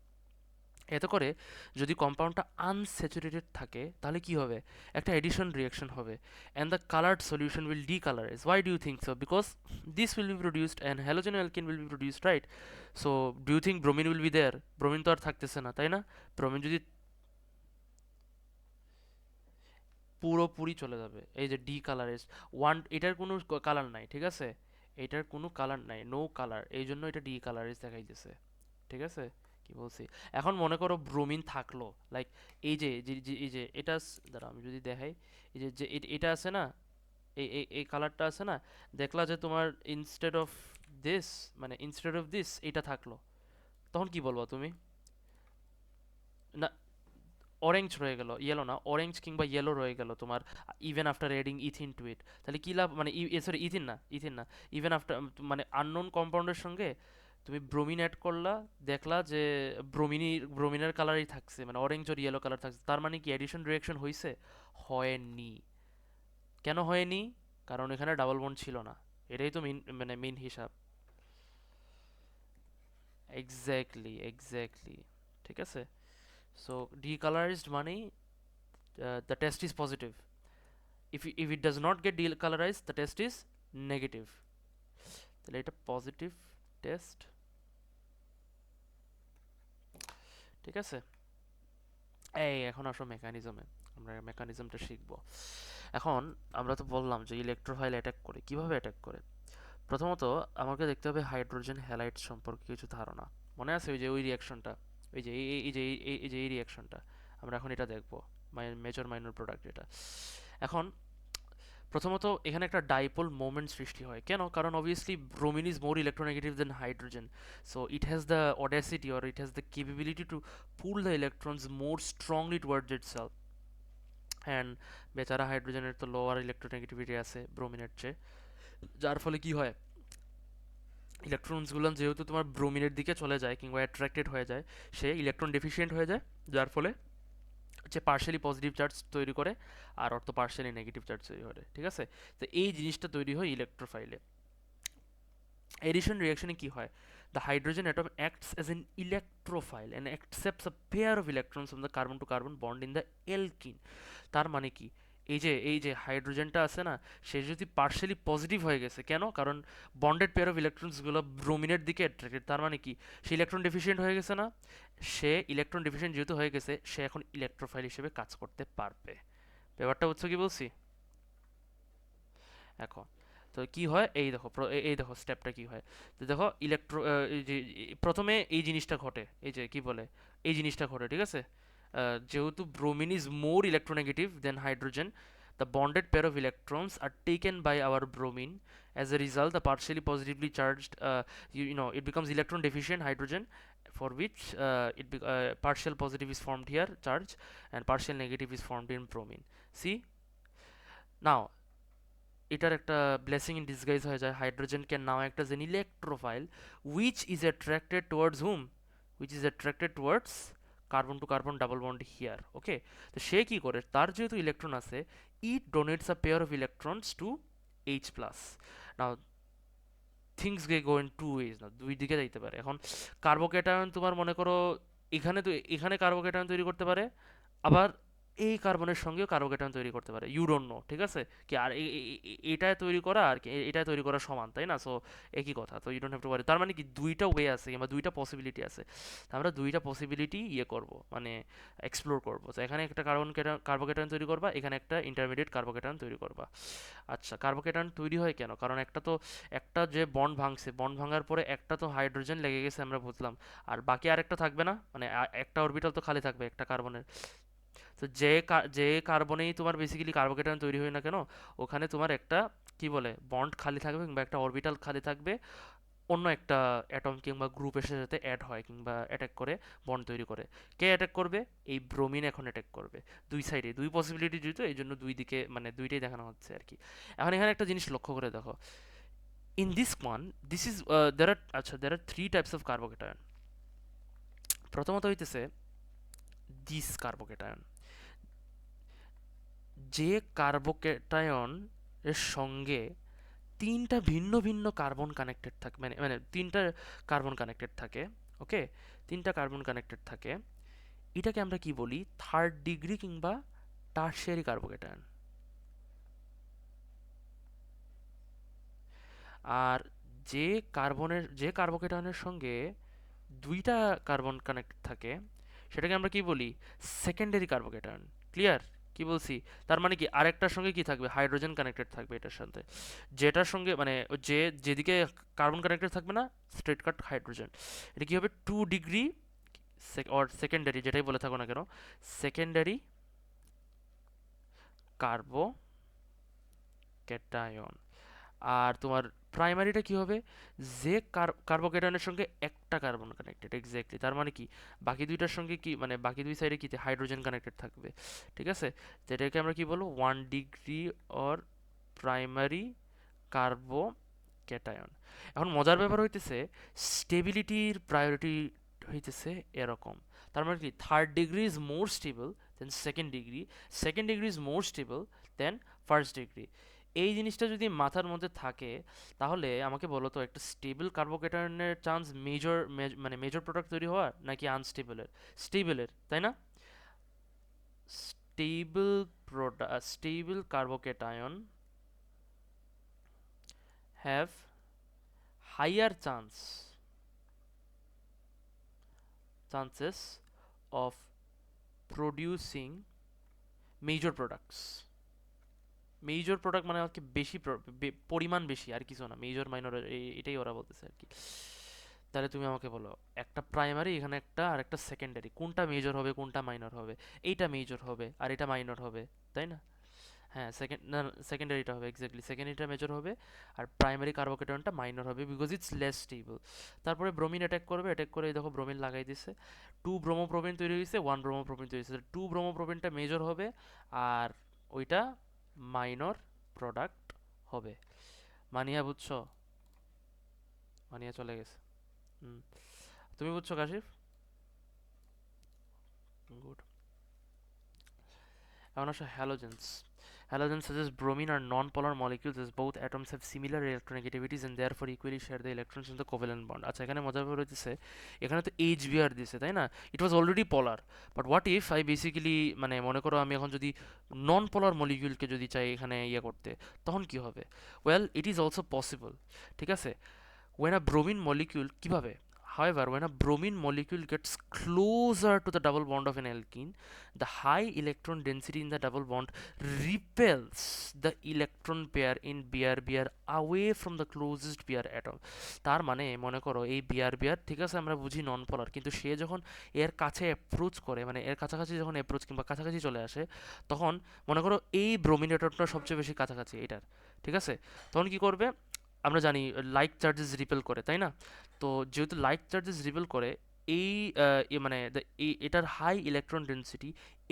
Speaker 1: এতে করে যদি কম্পাউন্ডটা আনস্যাচুরেটেড থাকে তাহলে কি হবে, একটা এডিশন রিয়াকশন হবে, and the coloured solution will decolourise. Why do you think so? Because this will be produced and halogen alkene will be produced, right? So do you think bromine will be there? Bromine তো আর থাকতেছে না, তাই না? Bromine যদি পুরোপুরি চলে যাবে, এই যে ডিকালারাইজ, এটার কোনো কালার নাই, ঠিক আছে? এটার কোনো কালার নাই, নো কালার, এই জন্য এটা ডিকালারাইজ দেখাইতেছে। ঠিক আছে, কি বলছি? এখন মনে করো ব্রোমিন থাকলো, লাইক এই যে এই যে এটা দাঁড়া আমি যদি দেখাই, এই যে যে এটা আছে না, এই কালারটা আছে না, দেখলা যে তোমার ইনস্টেড অফ দিস এটা থাকলো, তখন কি বলবো তুমি? না, অরেঞ্জ রয়ে গেল, ইয়েলো না, অরেঞ্জ কিংবা ইয়েলো রয়ে গেল তোমার, even after adding ethene to it, তাহলে কি লাভ? মানে সরি, ইথিন না, ইভেন আফটার, মানে আননোন কম্পাউন্ডের সঙ্গে তুমি ব্রোমিন অ্যাড করলা, দেখলা যে ব্রোমিনের কালারই থাকছে, মানে অরেঞ্জ আর ইয়েলো কালার থাকছে, তার মানে কি এডিশন রিয়াকশন হয়েছে? হয়নি। কেন হয়নি? কারণ এখানে ডাবল বন্ড ছিল না। এটাই তো মেন হিসাব। Exactly, exactly. ঠিক আছে, সো ডিকালারাইজড মানেই the test is positive. If it does not get decolorized, the test is negative. তাহলে এটা পজিটিভ টেস্ট। ঠিক আছে, এই এখন আসো মেকানিজমে, আমরা মেকানিজমটা শিখব। এখন আমরা তো বললাম যে ইলেকট্রোফাইল অ্যাটাক করে, কিভাবে অ্যাটাক করে। প্রথমত আমাকে দেখতে হবে হাইড্রোজেন হ্যালাইড সম্পর্কে কিছু ধারণা। মনে আছে ওই যে ওই রিয়াকশনটা, ওই যে এই রিয়াকশনটা, আমরা এখন এটা দেখব, মেজর মাইনর প্রোডাক্ট এটা। এখন প্রথমত এখানে একটা ডাইপোল মোমেন্ট সৃষ্টি হয়, কেন? কারণ obviously bromine is more electronegative than hydrogen, so it has the audacity or it has the capability to pull the electrons more strongly towards itself. And বেচারা হাইড্রোজেনের তো লোয়ার ইলেকট্রোনেগেটিভিটি আছে ব্রোমিনের চেয়ে, যার ফলে কি হয়, ইলেকট্রনসগুলো যেহেতু তোমার ব্রোমিনের দিকে চলে যায় কিংবা অ্যাট্রাক্টেড হয়ে যায়, সে ইলেকট্রন ডেফিসিয়েন্ট হয়ে যায়, যার ফলে হচ্ছে পার্শিয়ালি পজিটিভ চার্জ তৈরি করে আর অর্থ পার্শিয়ালি নেগেটিভ চার্জ তৈরি করে। ঠিক আছে, তো এই জিনিসটা তৈরি হয় ইলেকট্রোফাইলে। এডিশন রিয়াকশনে কি হয়, the hydrogen atom acts as an electrophile and accepts a pair of electrons from the carbon to carbon bond in the alkene. তার মানে কি, এই যে হাইড্রোজেনটা আছে না, সে যদি পার্শিয়ালি পজিটিভ হয়ে গেছে, কেন? কারণ বন্ডেড পেয়ার অফ ইলেকট্রনসগুলো ব্রোমিনের দিকে অ্যাট্রাক্টেড, তার মানে কি, সে ইলেকট্রন ডেফিসিয়েন্ট হয়ে গেছে না, সে ইলেকট্রন ডেফিসিয়েন্ট যেহেতু হয়ে গেছে, সে এখন ইলেকট্রোফাইল হিসেবে কাজ করতে পারবে। ব্যাপারটা বুঝছো কি বলছি? এখন তো কি হয়, এই দেখো স্টেপটা কি হয়। তো দেখো এই যে প্রথমে এই জিনিসটা ঘটে, এই যে কি বলে, এই জিনিসটা ঘটে, ঠিক আছে? যেহেতু bromine is more electronegative than hydrogen, the bonded pair of electrons are taken by our bromine. As a result, the partially positively charged, it becomes electron deficient hydrogen, for which partial positive is formed here, charge, and partial negative is formed in bromine. See, now এটার একটা blessing in disguise হয়ে যায়। Hydrogen can now act as an electrophile which is attracted towards hmm, which is attracted towards carbon to carbon double bond here. Okay, তো সে কি করে, তার যেহেতু ইলেকট্রন আছে, it donates a pair of electrons to H plus. Now things go in two ways, না দুই দিকে যাইতে পারে। এখন কার্বোক্যাটায়ন তোমার মনে করো এখানে, তো এখানে কার্বোক্যাটায়ন তৈরি করতে পারে, আবার এই কার্বনের সঙ্গেও কার্বোক্যাটায়ন তৈরি করতে পারে, ইউ ডোন্ট নো, ঠিক আছে? কি আর এটায় তৈরি করা আর কি এটায় তৈরি করা সমান, তাই না? সো একই কথা, তো you don't have to worry. তার মানে কি দুইটা ওয়ে আছে কিংবা দুইটা পসিবিলিটি আছে, তো আমরা দুইটা পসিবিলিটি করব, মানে এক্সপ্লোর করব। তো এখানে একটা কার্বোক্যাটায়ন তৈরি করবা, এখানে একটা ইন্টারমিডিয়েট কার্বোক্যাটায়ন তৈরি করবা। আচ্ছা, কার্বোক্যাটায়ন তৈরি হয় কেন? কারণ একটা যে বন্ড ভাঙছে, বন্ড ভাঙার পরে একটা তো হাইড্রোজেন লেগে গেছে, আমরা বুঝলাম, আর বাকি আরেকটা থাকবে না, মানে একটা অরবিটাল তো খালি থাকবে একটা কার্বনের। তো যে কার্বনেই তোমার বেসিক্যালি কার্বোকেটায়ন তৈরি হয় না কেন, ওখানে তোমার একটা কি বলে বন্ড খালি থাকবে কিংবা একটা অরবিটাল খালি থাকবে, অন্য একটা অ্যাটম কিংবা গ্রুপ এসে যাতে অ্যাড হয় কিংবা অ্যাটাক করে বন্ড তৈরি করে। কে অ্যাটাক করবে? এই ব্রোমিন এখন অ্যাটাক করবে। দুই সাইডে দুই পসিবিলিটি যেহেতু, এই জন্য দুই দিকে মানে দুইটাই দেখানো হচ্ছে আর কি। এখন এখানে একটা জিনিস লক্ষ্য করে দেখো, in this one, this is there are three types of carbocation. প্রথমত হইতেছে দিস কার্বোকেটায়ন, যে কার্বোকেটায়ন এর সঙ্গে তিনটা ভিন্ন ভিন্ন কার্বন কানেক্টেড থাকে, মানে মানে তিনটা কার্বন কানেক্টেড থাকে। ওকে, তিনটা কার্বন কানেক্টেড থাকে, এটাকে আমরা কি বলি? থার্ড ডিগ্রি কিংবা টারশিয়ারি কার্বোকেটায়ন। আর যে কার্বোকেটায়নের সঙ্গে দুইটা কার্বন কানেক্টেড থাকে, সেটাকে আমরা কি বলি? সেকেন্ডারি কার্বোকেটায়ন। ক্লিয়ার কি বলছি? তার মানে কি আরেকটার সঙ্গে কি থাকবে? হাইড্রোজেন কানেক্টেড থাকবে এটার সাথে, যেটার সঙ্গে মানে যেদিকে কার্বন কানেক্টেড থাকবে না, স্ট্রেট কাট হাইড্রোজেন। এটা কি হবে? 2 ডিগ্রি অর সেকেন্ডারি, যেটাই বলে থাকো না কেন, সেকেন্ডারি কার্বোক্যাটায়ন। আর তোমার প্রাইমারিটা কি হবে? যে কার্বোকেটায়নের সঙ্গে একটা কার্বন কানেক্টেড, এক্স্যাক্টলি। তার মানে কি বাকি দুইটার সঙ্গে কি, মানে বাকি দুই সাইডে কি হাইড্রোজেন কানেক্টেড থাকবে, ঠিক আছে? তো এটাকে আমরা কি বলবো? 1 ডিগ্রি অর প্রাইমারি কার্বোক্যাটায়ন। এখন মজার ব্যাপার হইতেছে, স্টেবিলিটির প্রায়োরিটি হইতেছে এরকম। তার মানে কি third degree is more stable than second degree, second degree is more stable than first degree. এই জিনিসটা যদি মাথার মধ্যে থাকে, তাহলে আমাকে বলো তো, একটা স্টেবল কার্বোকেটায়নের চান্স মানে মেজর প্রোডাক্ট তৈরি হওয়ার নাকি আনস্টেবলের? স্টেবলের, তাই না? Stable carbocation have higher chances of producing major products। Major product মানে আর কি বেশি পরিমাণ বেশি, আর কিছু না। মেজর মাইনর এটাই ওরা বলতেছে আর কি। তাহলে তুমি আমাকে বলো, একটা প্রাইমারি এখানে একটা আর একটা সেকেন্ডারি, কোনটা মেজর হবে কোনটা মাইনর হবে? এইটা মেজর হবে আর এটা মাইনর হবে, তাই না? হ্যাঁ, সেকেন্ডারিটা হবে, এক্স্যাক্টলি সেকেন্ডারিটা মেজর হবে, আর প্রাইমারি কার্বোকেটনটা মাইনর হবে, বিকজ ইটস লেস স্টেবল। তারপরে ব্রোমিন অ্যাটাক করবে, অ্যাটাক করে এই দেখো ব্রোমিন লাগাই দিছে, 2 ব্রোমোপ্রোপিন তৈরি হয়েছে, 1 ব্রোমোপ্রোপিন তৈরি হয়েছে, 2 ব্রোমোপ্রোপিনটা মেজর হবে আর ওইটা মাইনর প্রোডাক্ট হবে। মানিয়া বুঝছো? মানিয়া চলে গেছে। হুম, তুমি বুঝছো কাশিফ? গুড। এখন আসো হ্যালোজেন্স। Halogens such as bromine are non-polar molecules as both atoms have similar electronegativities and therefore equally share the electrons in the covalent bond. আচ্ছা, এখানে মজার ব্যাপার হচ্ছে, এখানে তো HBr দিছে, তাই না? It was already polar, but what if I basically, মানে মনে করো আমি এখন যদি নন পোলার মলিকিউলকে যদি চাই এখানে করতে, তখন কি হবে? Well, it is also possible, ঠিক আছে? when a bromine molecule কিভাবে? However, when a bromine molecule gets closer to the double bond of an alkene, the high electron density in the double bond repels the electron pair in Br away from the closest Br atom. তার মানে মনে করো এই Br, ঠিক আছে আমরা বুঝি নন পোলার, কিন্তু সে যখন এর কাছে অ্যাপ্রোচ করে, মানে এর কাছাকাছি যখন অ্যাপ্রোচ কিংবা কাছাকাছি চলে আসে, তখন মনে করো এই ব্রোমিন অ্যাটমটা সবচেয়ে বেশি কাছাকাছি এটার, ঠিক আছে? তখন কি করবে? আমরা জানি লাইক চার্জেস রিপেল করে, তাই না? তো যেহেতু লাইক চার্জেস রিপেল করে, এই মানে এটার হাই ইলেকট্রন ডেন্সিটি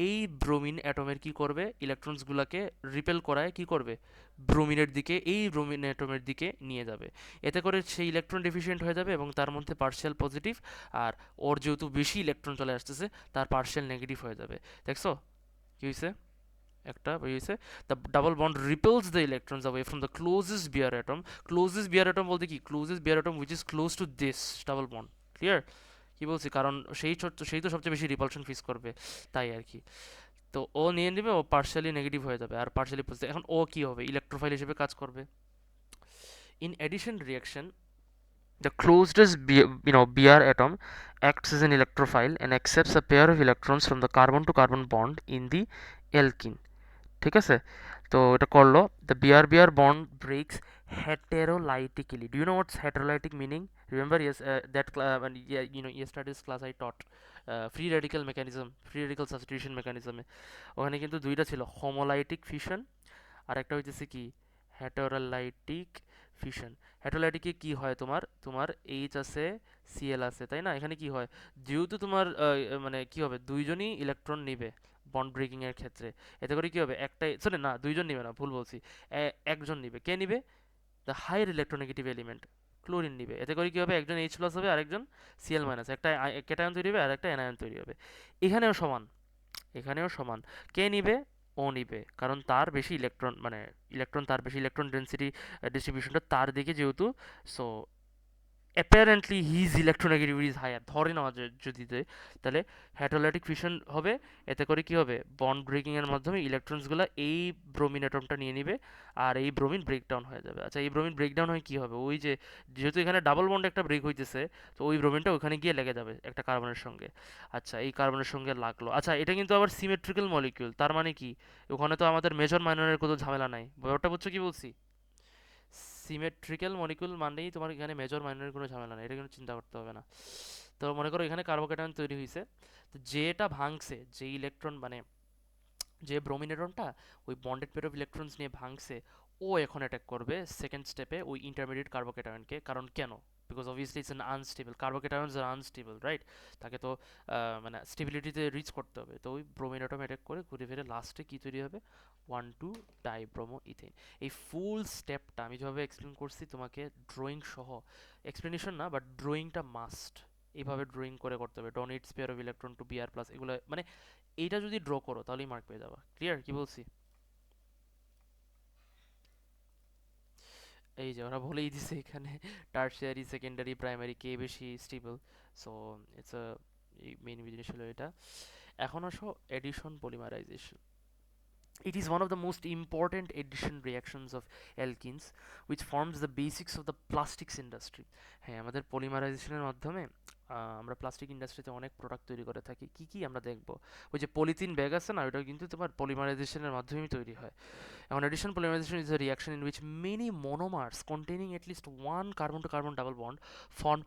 Speaker 1: এই ব্রোমিন অ্যাটমের কি করবে, ইলেকট্রনসগুলোকে রিপেল করায় কি করবে, ব্রোমিনের দিকে, এই ব্রোমিন অ্যাটমের দিকে নিয়ে যাবে। এতে করে সেই ইলেকট্রন ডেফিশিয়েন্ট হয়ে যাবে এবং তার মধ্যে পার্শিয়াল পজিটিভ, আর ওর যেহেতু বেশি ইলেকট্রন চলে আসতেছে তার পার্শিয়াল নেগেটিভ হয়ে যাবে। দেখছো কি হয়েছে, একটা হয়েছে, the double bond repels the electrons away from the closest bear atom. Closest bear atom বলতে কি, closest bear atom which is close to this double bond. Clear কি বলছি, কারণ সেই তো সবচেয়ে বেশি রিপালশন ফেস করবে, তাই আর কি। তো ও নিয়ে নেবে, ও পার্শিয়ালি নেগেটিভ হয়ে যাবে আর পার্শিয়ালি পজিটিভ। এখন ও কি হবে, ইলেকট্রোফাইল হিসেবে কাজ করবে। In addition reaction, the closest Br atom acts as an electrophile and accepts a pair of electrons from the carbon to carbon bond in the alkene. ঠিক আছে, তো এটা করলো, the Br bond breaks heterolytically. Do you know what's heterolytic meaning? Remember, yes, yeah, yesterday's class I taught free radical mechanism, free radical substitution mechanism. ওখানে কিন্তু দুইটা ছিল, homolytic fission আর একটা হইতেছে কি, হেটারোলাইটিক ফিশন। হেটারোলাইটিকে কি হয়, তোমার তোমার এইচ আছে, সিএল আছে, তাই না? এখানে কি হয়, যেহেতু তোমার মানে কি হবে, দুইজনই ইলেকট্রন নিবে বন্ড ব্রেকিং এর ক্ষেত্রে। এতে করে কি হবে, একটাই, সরি না, দুইজন নিবে না, ভুল বলছি, একজন নিবে। কে নিবে? The higher electronegative element, chlorine নিবে। এতে করে কি হবে, একজন এইচ প্লাস হবে, আরেকজন সিএল মাইনাস, একটা ক্যাটায়ন তৈরি হবে আর একটা অ্যানায়ন তৈরি হবে। এখানেও সমান, এখানেও সমান। কে নিবে? ও নিবে, কারণ তার বেশি ইলেকট্রন, মানে ইলেকট্রন, তার বেশি ইলেকট্রন ডেন্সিটি ডিস্ট্রিবিউশনটা তার দিকে যেহেতু, so apparently his electronegativity is higher, ধরে নেওয়া যায় যদি দেয়, তাহলে হ্যাটোলাইটিক ফিশন হবে। এতে করে কি হবে, বন্ড ব্রেকিং এর মাধ্যমে ইলেকট্রনসগুলো এই ব্রোমিন অ্যাটমটা নিয়ে নিবে আর এই ব্রোমিন ব্রেকডাউন হয়ে যাবে। আচ্ছা, এই ব্রোমিন ব্রেকডাউন হয়ে কি হবে, ওই যে যেহেতু এখানে ডাবল বন্ড একটা ব্রেক হইতেছে, তো ওই ব্রোমিনটা ওখানে গিয়ে লেগে যাবে একটা কার্বনের সঙ্গে। আচ্ছা, এই কার্বনের সঙ্গে লাগলো। আচ্ছা, এটা কিন্তু আবার সিমেট্রিক্যাল মলিকিউল, তার মানে কি, ওখানে তো আমাদের মেজর মাইনরের কোনো ঝামেলা নাই। ব্যাপারটা বুঝছো কি বলছি? সিমেট্রিক্যাল মলিকুল মানেই তোমার এখানে মেজর মাইনরের কোনো ঝামেলা নেই, এটা কিন্তু চিন্তা করতে হবে না। তো মনে করো এখানে কার্বোক্যাটায়ন তৈরি হয়েছে, তো যেটা ভাঙছে, যে ইলেকট্রন মানে যে ব্রোমিন অ্যাটমটা ওই বন্ডেড পেয়ার অফ ইলেকট্রনস নিয়ে ভাঙছে, ও এখন অ্যাটাক করবে সেকেন্ড স্টেপে ওই ইন্টারমিডিয়েট কার্বোক্যাটায়নকে। কারণ কেন? Because obviously it's an unstable, carbocations are unstable, right? তাকে তো মানে স্টেবিলিটিতে রিচ করতে হবে। তো ওই ব্রোমিন অ্যাটম অ্যাটাক করে ঘুরে ফিরে লাস্টে কি তৈরি হবে, 1,2 ডাইব্রোমো ইথেন। এই ফুল স্টেপটা আমি যেভাবে এক্সপ্লেন করছি তোমাকে, ড্রয়িং সহ, এক্সপ্লেনেশন না বাট ড্রয়িংটা মাস্ট এইভাবে ড্রয়িং করে করতে হবে। Donate spare of electron to Br plus, এগুলো মানে এইটা যদি ড্র করো তাহলেই মার্ক পেয়ে যাবা। ক্লিয়ার কি বলছি? এই যে ওরা বলেই দিছে এখানে টার্সিয়ারি, সেকেন্ডারি, প্রাইমারি কে বেশি stable. So it's a main জিনিস হলো এটা। এখন আসো addition polymerisation. It is one of the most important addition reactions of alkenes, which forms the basics of the plastics industry. হ্যাঁ, আমাদের পলিমারাইজেশনের মাধ্যমে আমরা প্লাস্টিক ইন্ডাস্ট্রিতে অনেক প্রোডাক্ট তৈরি করে থাকি। কি কি আমরা দেখব, ওই যে পলিথিন ব্যাগ আছে না, ওইটা কিন্তু তোমার পলিমারাইজেশনের মাধ্যমেই তৈরি হয়। এখন addition polymerization is a reaction in which many monomers containing at least one carbon to carbon double bond form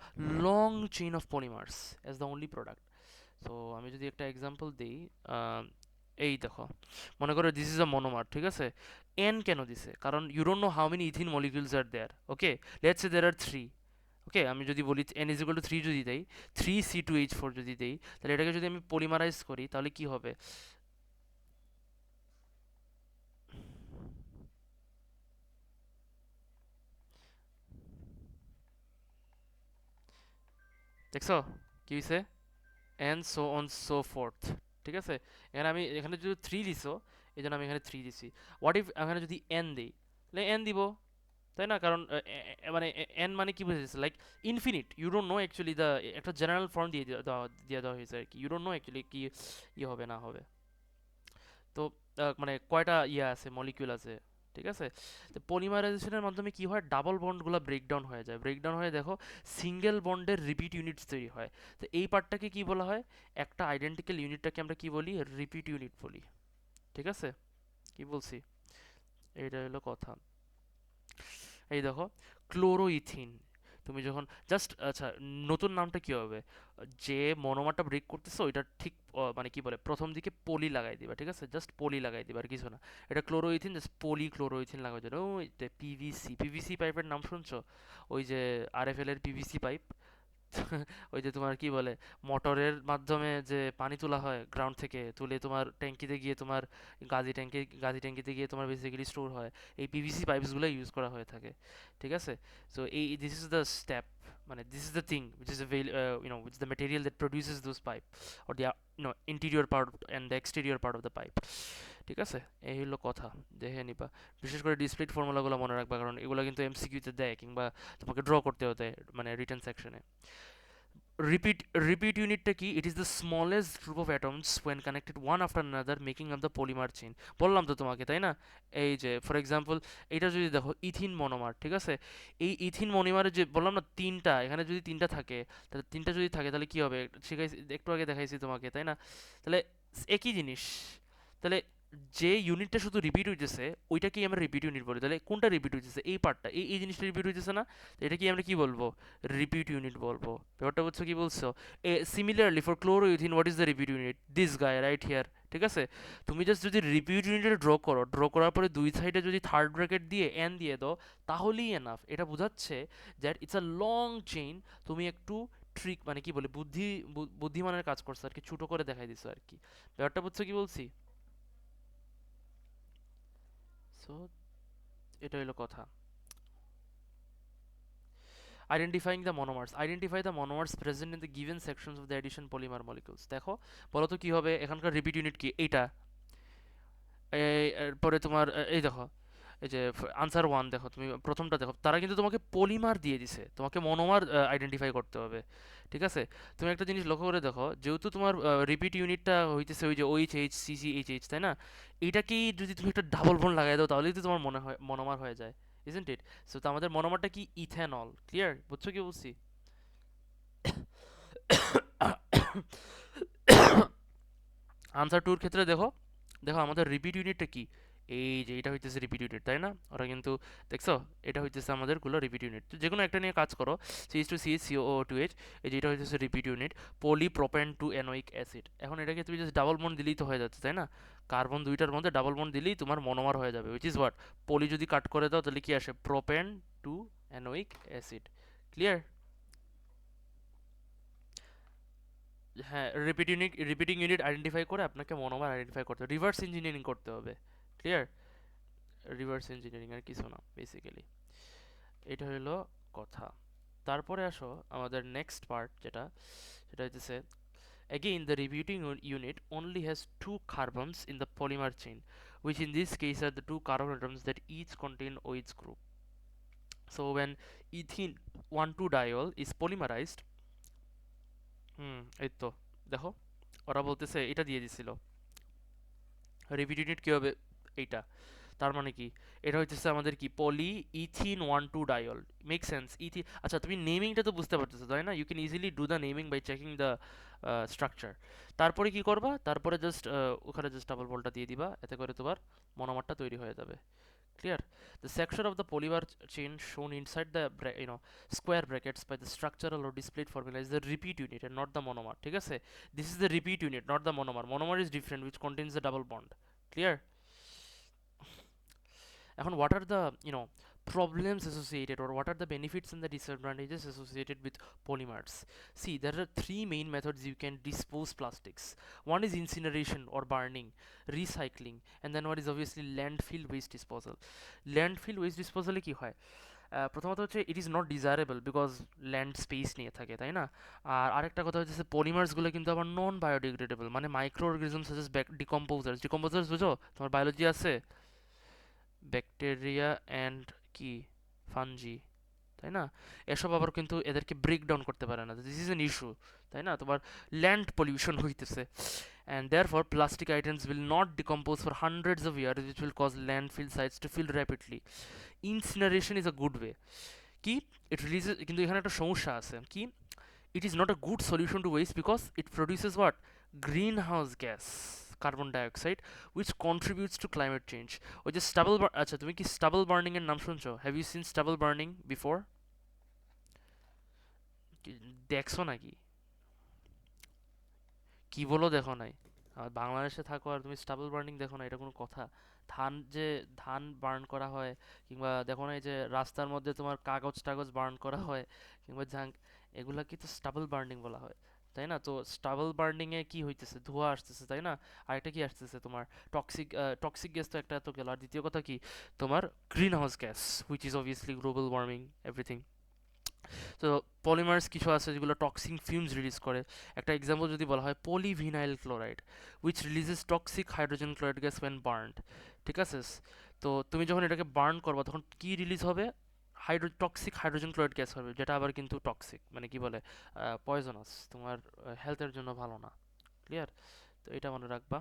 Speaker 1: long chain of polymers as the only product. So আমি যদি একটা এক্সাম্পল দিই, এই দেখো, মনে করো দিস ইজ আ মনোমার, ঠিক আছে? এন কেন দিছে, কারণ you don't know how many ethene molecules are there. Okay, let's say there are 3। Okay, আমি যদি বলি এন ইজ ইকুয়াল টু 3 যদি দেই, 3C2H4 যদি দেই, তাহলে এটাকে যদি আমি পলিমারাইজ করি তাহলে কি হবে, দেখছো কি হয়েছে, and so on so fourth. ঠিক আছে, এখানে আমি এখানে যদি 3 দিছো, এই জন্য আমি এখানে 3 দিছি। হোয়াট ইফ এখানে যদি এন দিই, তাহলে এন দিব, তাই না? কারণ মানে এন মানে কি বুঝেছে, like infinite, you don't know actually the, একটা জেনারেল ফর্ম দিয়ে দেওয়া হয়েছে আর কি। ইউ ডোন্ট নো অ্যাকচুয়ালি কি ইয়ে হবে না হবে। তো মানে কয়টা ইয়ে আছে, মলিকিউল আছে, ঠিক আছে? তো পলিমারাইজেশনের মাধ্যমে কি হয়, ডাবল বন্ডগুলো ব্রেকডাউন হয়ে যায়, ব্রেকডাউন হয়ে দেখো সিঙ্গেল বন্ডের রিপিট ইউনিটস তৈরি হয়। তো এই পার্টটাকে কি বলা হয়, একটা আইডেন্টিক্যাল ইউনিটটাকে আমরা কি বলি, রিপিট ইউনিট বলি। ঠিক আছে, কি বলছি, এইটা হলো কথা। এই দেখো, ক্লোরোইথিন, তুমি যখন জাস্ট, আচ্ছা, নতুন নামটা কি হবে, যে মনোমারটা ব্রেক করতেছে ওইটা ঠিক মানে কি বলে, প্রথম দিকে পলি লাগাই দিবা, ঠিক আছে? জাস্ট পলি লাগাই দিবা আর কিছু না। এটা ক্লোরোইথিন, জাস্ট পলি ক্লোরোইথিন লাগাই দেবে। ওই পিভিসি, পিভিসি পাইপের নাম শুনছো? ওই যে আরএফএল এর পিভিসি পাইপ, ওই যে তোমার কি বলে, মোটরের মাধ্যমে যে পানি তোলা হয় গ্রাউন্ড থেকে, তুলে তোমার ট্যাঙ্কিতে গিয়ে তোমার গাজি ট্যাঙ্কিতে গিয়ে তোমার বেসিক্যালি স্টোর হয়, এই পিভিসি পাইপসগুলো ইউজ করা হয়ে থাকে। ঠিক আছে? সো এই দিস ইজ দ্য স্টেপ, মানে this is the thing which is which the material that produces those pipe, or the interior part and the exterior part of the pipe. ঠিক আছে? এই হলো কথা, দেখে নিবা। বিশেষ করে ডিসপ্লিট ফর্মুলাগুলো মনে রাখবা, কারণ এগুলো কিন্তু এমসিকিউতে দেয়, কিংবা তোমাকে ড্র করতে হতে মানে রিটার্ন সেকশনে। Repeat unitটা কি? It is the smallest group of atoms when connected one after another making up the polymer chain. বললাম তো তোমাকে, তাই না? এই যে ফর এক্সাম্পল, এটা যদি দেখো ইথিন মনোমার, ঠিক আছে? এই ইথিন মনোমারের যে বললাম না তিনটা, এখানে যদি তিনটা থাকে, তাহলে তিনটা যদি থাকে তাহলে কি হবে? শিখাইছি একটু আগে, দেখাইছি তোমাকে, তাই না? তাহলে একই জিনিস। তাহলে যে ইউনিটটা শুধু রিপিট হইতেছে ওইটাকেই আমরা রিপিট ইউনিট বলি। তাহলে কোনটা রিপিট হইতেছে? এই পার্টটা, এই জিনিসটা রিপিট হইতেছে না? তো এটা কি আমরা কি বলবো? রিপিট ইউনিট বলবো। ব্যাপারটা বুঝছো কি বলছো? Similarly for chloroethene, what is the repeat unit? This guy right here. ঠিক আছে? তুমি জাস্ট যদি রিপিট ইউনিটটা ড্র করো, ড্র করার পরে দুই সাইডে যদি থার্ড ব্র্যাকেট দিয়ে এন দিয়ে দাও, তাহলেই এনাফ। এটা বোঝাচ্ছে that it's a long chain. তুমি একটু ট্রিক, মানে কি বলে, বুদ্ধিমানের কাজ করছো আর কি, ছোটো করে দেখাই দিছো আর কি। ব্যাপারটা বুঝছো কি বলছি? সো এটা হলো কথা। Identifying the monomers. Identify the monomers present in the given sections of the addition polymer molecules. দেখো, বলো তো কি হবে? এখানকার রিপিট ইউনিট কি? এইটা। এরপরে তোমার এই দেখো, এই যে আনসার ওয়ান দেখো, তুমি প্রথমটা দেখো, তারা কিন্তু তোমাকে পলিমার দিয়ে দিছে, তোমাকে মনোমার আইডেন্টিফাই করতে হবে। ঠিক আছে? তুমি একটা জিনিস লক্ষ্য করে দেখো, যেহেতু তোমার রিপিট ইউনিটটা হইতেছে ওই যে ওইচ এইচ সিসি এইচ এইচ, তাই না? এইটাকেই যদি তুমি একটা ডাবল বন্ড লাগাই দাও, তাহলেই তো তোমার মনে হয় মনোমার হয়ে যায়, ইজন্ট ইট? সো তো আমাদের মনোমারটা কি? ইথেনল। ক্লিয়ার? বুঝছো কি বলছি? আনসার টুর ক্ষেত্রে দেখো, দেখো আমাদের রিপিট ইউনিটটা কি? এই যে এটা হইতেছে রিপিট ইউনিট, তাই না? ওরা কিন্তু, দেখছো, এটা হইতেছে আমাদের গুলো রিপিট ইউনিট। তো যে কোনো একটা নিয়ে কাজ করো। CH two CH CO two H, এই যে এটা হইতেছে repeat unit. Polypropene two enoic acid. এখন এটাকে তুমি জাস্ট ডাবল বন্ড দিলেই তো হয়ে যাচ্ছে, তাই না? কার্বন দুইটার মধ্যে ডাবল বন্ড দিলেই তোমার মনোমার হয়ে যাবে, উইচ ইজ হোয়াট? পলি যদি কাট করে দাও তাহলে কি আসে? Propene two enoic acid. Clear? হ্যাঁ, রিপিটিং ইউনিট আইডেন্টিফাই করে আপনাকে মনোমার আইডেন্টিফাই করতে হবে, রিভার্স ইঞ্জিনিয়ারিং করতে হবে। ক্লিয়ার? রিভার্স ইঞ্জিনিয়ারিং আর কিছু না বেসিক্যালি। এটা হলো কথা। তারপরে আসো আমাদের নেক্সট পার্ট, যেটা সেটা হইতেছে, again the repeating unit only has two carbons in the polymer chain, which in this case are the two carbon atoms that each contain OH group. So when ethene 1,2 diol is polymerized, এই তো দেখো, ওরা বলতেছে এটা দিয়ে দিছিল, repeat unit কি হবে? এইটা। তার মানে কি? এটা হইতেছে আমাদের কি? পলি ইথিন 1,2 ডাইল। Make sense? ইথি, আচ্ছা তুমি নেমিংটা তো বুঝতে পারতেছো, তাই না? You can easily do the naming by checking the structure. তারপরে কি করবা? তারপরে জাস্ট ওখানে জাস্ট ডাবল বলটা দিয়ে দিবা, এতে করে তোমার মনোমারটা তৈরি হয়ে যাবে। Clear? The section of the polymer chain shown inside the square brackets by the structural or displayed formula is the repeat unit and not the monomer. ঠিক আছে? This is the repeat unit, not the monomer. Monomer is different, which contains the double bond. Clear? এখন what are the problems associated, or what are the benefits and the disadvantages associated with polymers? See, there are three main methods you can dispose plastics. One is incineration or burning, recycling, and then one is obviously landfill waste disposal. Landfill waste disposal এ কি হয়? প্রথমত হচ্ছে it is not desirable because land space নিয়ে থাকে, তাই না? আর আরেকটা কথা হচ্ছে পলিমার্সগুলো কিন্তু আবার নন বায়োডিগ্রেডেবল, মানে মাইক্রো অর্গানিজম সাজেস ডিকম্পোজার্স বুঝো? তোমার বায়োলজি আছে, ব্যাকটেরিয়া অ্যান্ড কি ফানজি, তাই না? এসব আবার কিন্তু এদেরকে ব্রেক ডাউন করতে পারে না, দিস ইজ এন ইস্যু, তাই না? তোমার ল্যান্ড পলিউশন হইতেছে, and therefore plastic items will not decompose for hundreds of years, which will cause landfill sites to fill rapidly. Incineration is a good way. কি? It releases, কিন্তু এখানে একটা সমস্যা আছে কি? it is not a good solution to waste because it produces what? Greenhouse gas, carbon dioxide, which contributes to climate change. ওই যে stable, আচ্ছা তুমি কি স্টাবল বার্নিং এর নাম শুনছো? Have you seen stubble burning before? দেখছো নাকি? কি বলো দেখো নাই? বাংলাদেশে থাকো আর তুমি স্টাবল বার্নিং দেখো না? এটা কোনো কথা? ধান যে ধান বার্ন করা হয়, কিংবা দেখো না এই যে রাস্তার মধ্যে তোমার কাগজ টাগজ বার্ন করা হয়, কিংবা জাঙ্ক, এগুলাকে তো স্টাবল বার্নিং বলা হয়, তাই না? তো স্টাবল বার্নিং এ কি হইতেছে, ধোঁয়া আসতেছে, তাই না? আরেকটা কি আসতেছে তোমার, টক্সিক টক্সিক গ্যাস তো একটা তো গেল, আর দ্বিতীয় কথা কি তোমার green house gas, which is obviously global warming everything. তো পলিমার্স কিছু আছে যেগুলো টক্সিক ফিউমস রিলিজ করে। একটা এক্সাম্পল যদি বলা হয়, polyvinyl chloride which releases toxic hydrogen chloride gas when burned. ঠিক আছে? তো তুমি যখন এটাকে বার্ন করবা তখন কি রিলিজ হবে? টক্সিক হাইড্রোজেন ক্লোরাইড গ্যাস হবে, যেটা আবার কিন্তু টক্সিক, মানে কি বলে, পয়জনাস, তোমার হেলথের জন্য ভালো না। ক্লিয়ার? তো এটা মনে রাখবা।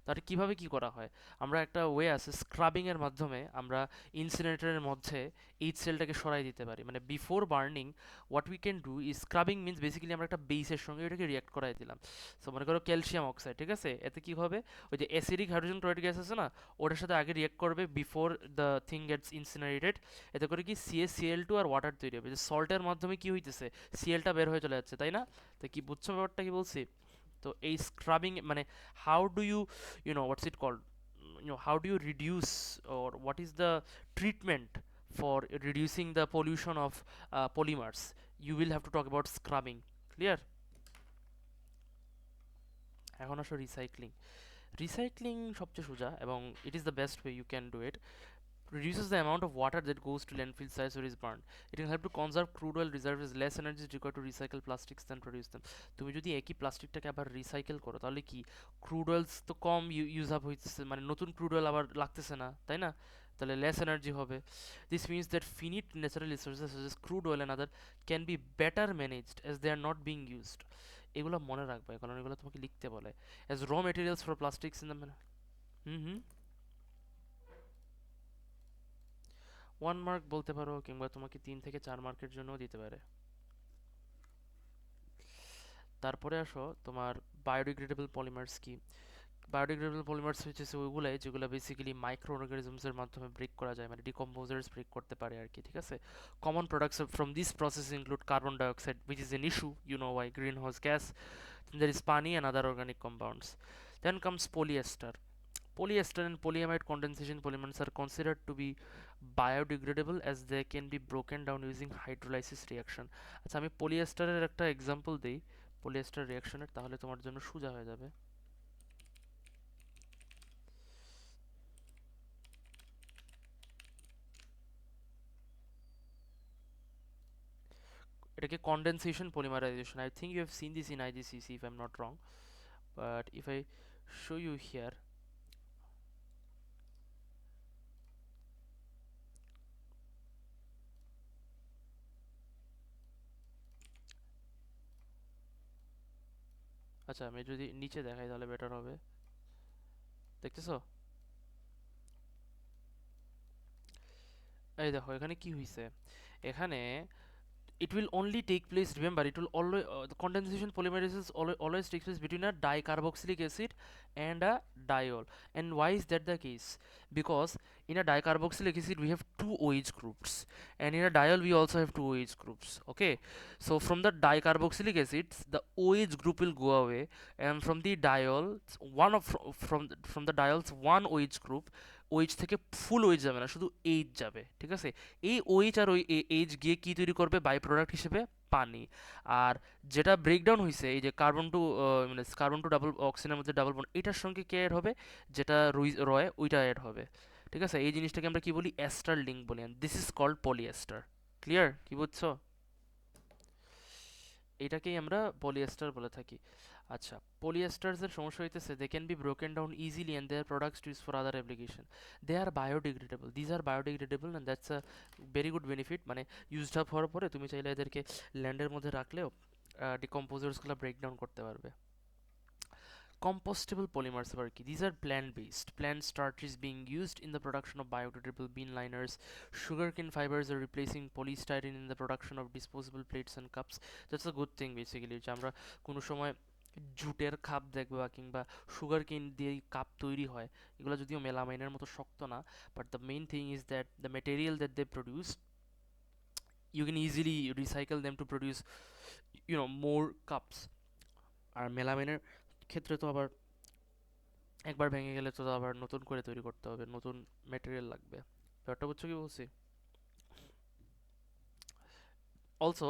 Speaker 1: তাহলে কিভাবে কি করা হয়? আমরা একটা ওয়ে আছে, স্ক্রাবিং এর মাধ্যমে আমরা ইনসিনারেটরের মধ্যে এইচ সেলটাকে সরাই দিতে পারি। মানে before burning what we can do is, scrubbing means basically আমরা একটা বেসের সঙ্গে এটাকে রিয়াক্ট করাই দিলাম। সো মনে করো ক্যালসিয়াম অক্সাইড, ঠিক আছে? এতে কি হবে, ওই যে অ্যাসিডিক হাইড্রোজেন ক্লোরাইড গ্যাস আছে না, ওটার সাথে আগে রিয়াক্ট করবে বিফোর দ্য থিং গেটস ইনসিনারেটেড। এতে করে কি CaCl2 আর ওয়াটার তৈরি হবে, যে সল্টের মাধ্যমে কি হইতেছে, সিএলটা বের হয়ে চলে যাচ্ছে, তাই না? তো কি বুঝছো ব্যাপারটা কি বলছি? তো এই স্ক্রাবিং মানে, how do you, what's it called, how do you reduce, or what is the treatment for reducing the pollution of polymers? You will have to talk about scrubbing. Clear? এখন আসো রিসাইক্লিং। রিসাইক্লিং সবচেয়ে সোজা এবং it is the best way you can do it. Reduces the amount of water that goes to landfill sites or is burned. It can help to conserve crude oil reserves, as less energy is required to recycle plastics than produce them. তুমি যদি একই প্লাস্টিকটাকে আবার recycle করো তাহলে কি, crude oils তো কম use up হইতেছে, মানে নতুন ক্রুড অয়েল আবার লাগতেছে না, তাই না? তাহলে লেস এনার্জি হবে। This means that finite natural resources such as crude oil and other can be better managed as they are not being used. এগুলো মনে রাখবে কারণ এগুলো তোমাকে লিখতে বলে as raw materials for plastics in the. Hmm hmm. 1 mark বলতে পারো, কিংবা তোমাকে 3 থেকে 4 মার্কের জন্যও দিতে পারে। তারপরে আসো তোমার বায়োডিগ্রেডেবল পলিমার্স কি। বায়োডিগ্রেডেবল পলিমার্স হচ্ছে ওইগুলাই যেগুলো বেসিক্যালি মাইক্রো অর্গানিজমসের মাধ্যমে ব্রেক করা যায়, মানে ডিকম্পোজার্স ব্রেক করতে পারে আর কি। ঠিক আছে? Common products from this process include carbon dioxide which is an issue, you know why, greenhouse gas, there is পানি and other organic compounds. Then comes polyester. Polyester and polyamide condensation polymers are considered to be biodegradable as they can be broken down using hydrolysis reaction. আচ্ছা, আমি পলিয়েস্টারের একটা example দেই polyester রিয়াকশনের, তাহলে তোমার জন্য সোজা হয়ে যাবে। এটাকে condensation polymerisation, I think you have seen this in IGCC if I'm not wrong, but if I show you here, আচ্ছা আমি যদি নিচে দেখাই তাহলে বেটার হবে। দেখতেছো? এই দেখো এখানে কি হইছে, এখানে it will only take place, remember, it will always the condensation polymerization always takes place between a dicarboxylic acid and a diol. And why is that the case? Because in a dicarboxylic acid we have two OH groups, and in a diol we also have two OH groups. Okay, so from the dicarboxylic acids the OH group will go away, and from the diols one of from the diols one OH group, OH থেকে ফুল OH যাবে না, শুধু H যাবে। ঠিক আছে? এই OH আর ওই H গিয়ে কি তৈরি করবে বাই প্রোডাক্ট হিসেবে, পানি। আর যেটা ব্রেকডাউন হয়েছে, এই যে কার্বন টু ডাবল অক্সিজেনের মধ্যে ডাবল বন্ড, এটার সঙ্গে কে অ্যাড হবে, যেটা রয় ওইটা অ্যাড হবে। ঠিক আছে? এই জিনিসটাকে আমরা কি বলি, এস্টার লিঙ্ক বলি, this is called polyester. Clear? কি বুঝছো? এটাকেই আমরা পলিয়েস্টার বলে থাকি। আচ্ছা, পলিয়েস্টার্সের সমস্যা হইতেছে they can be broken down easily and their products use for other application. They are biodegradable, these are biodegradable and that's a very good benefit. মানে ইউজড আপ হওয়ার পরে তুমি চাইলে এদেরকে ল্যান্ডের মধ্যে রাখলেও ডিকম্পোজার্সগুলো ব্রেকডাউন করতে পারবে। Compostable polymers are key. These are plant-based. Plant starch is being used in the production of biodegradable bean liners. Sugarcane fibers are replacing polystyrene in the production of disposable plates and cups. That's a good thing basically. যে আমরা কোনো সময় জুটের cup দেখবা কিংবা sugar কেন দিয়ে cup তৈরি হয়, এগুলো যদিও মেলামাইনের মতো শক্ত না, but the main thing is that the material that they produce, you can easily recycle them to produce more cups. আর মেলামাইনের ক্ষেত্রে তো আবার একবার ভেঙে গেলে তো আবার নতুন করে তৈরি করতে হবে, নতুন ম্যাটেরিয়াল লাগবে। ব্যাপারটা বুঝছো কি বলছি? Also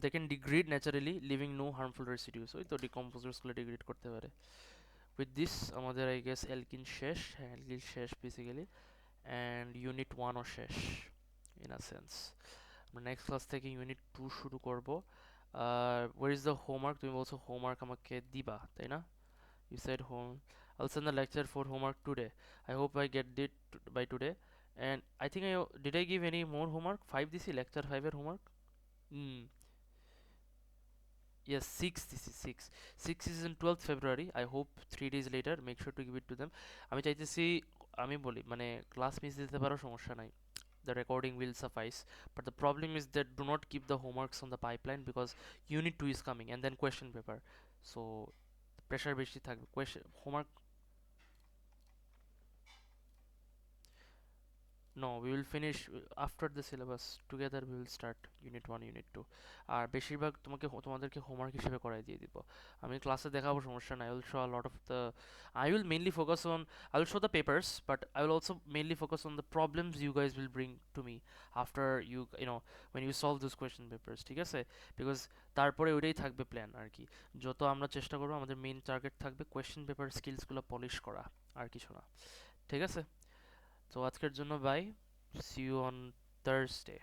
Speaker 1: they can degrade naturally leaving no harmful residues, ওই তো ডিকম্পোজার্সগুলো ডিগ্রেড করতে পারে। উইথ দিস আমাদের আই গেস অ্যালকিন শেষ, হ্যাঁ অ্যালকিন শেষ বেসিক্যালি, অ্যান্ড ইউনিট ওয়ানও শেষ ইন আ সেন্স। আমরা নেক্সট ক্লাস থেকে ইউনিট টু শুরু করব। ওয়ার ইজ দ্য হোমওয়ার্ক, তুমি বলছো হোমওয়ার্ক আমাকে দিবা তাই না? You said home. I'll send the lecture for homework today. I hope I get it by today. And I think did I give any more homework? 5 this lecture 5 এর homework? Hmm. Yes, 6 this is 6. 6 is in 12th February. I hope 3 days later make sure to give it to them. আমি চাইতেছি, আমি বলি মানে class miss দিতে পারো সমস্যা নাই, the recording will suffice, but the problem is that do not keep the homeworks on the pipeline because unit 2 is coming and then question paper, so pressure বেশি থাকবে question homework. No, we will finish after the syllabus. Together we will start unit 1, unit 2. আর বেশিরভাগ তোমাদেরকে homework হিসেবে করাই দিয়ে দিব। আমি ক্লাসে দেখাবো সমস্যা নাই। I will show a lot of the, I will mainly focus on, I will show the papers, but I will also mainly focus on the problems you guys will bring to me after you know when you solve those question papers, ঠিক আছে? Because তারপরে ওইটাই থাকবে plan আর কি। যত আমরা চেষ্টা করবো আমাদের মেইন টার্গেট থাকবে কোয়েশ্চেন পেপার স্কিলসগুলো পলিশ করা, আর কিছু না, ঠিক আছে? তো আজকের জন্য bye, see you on Thursday.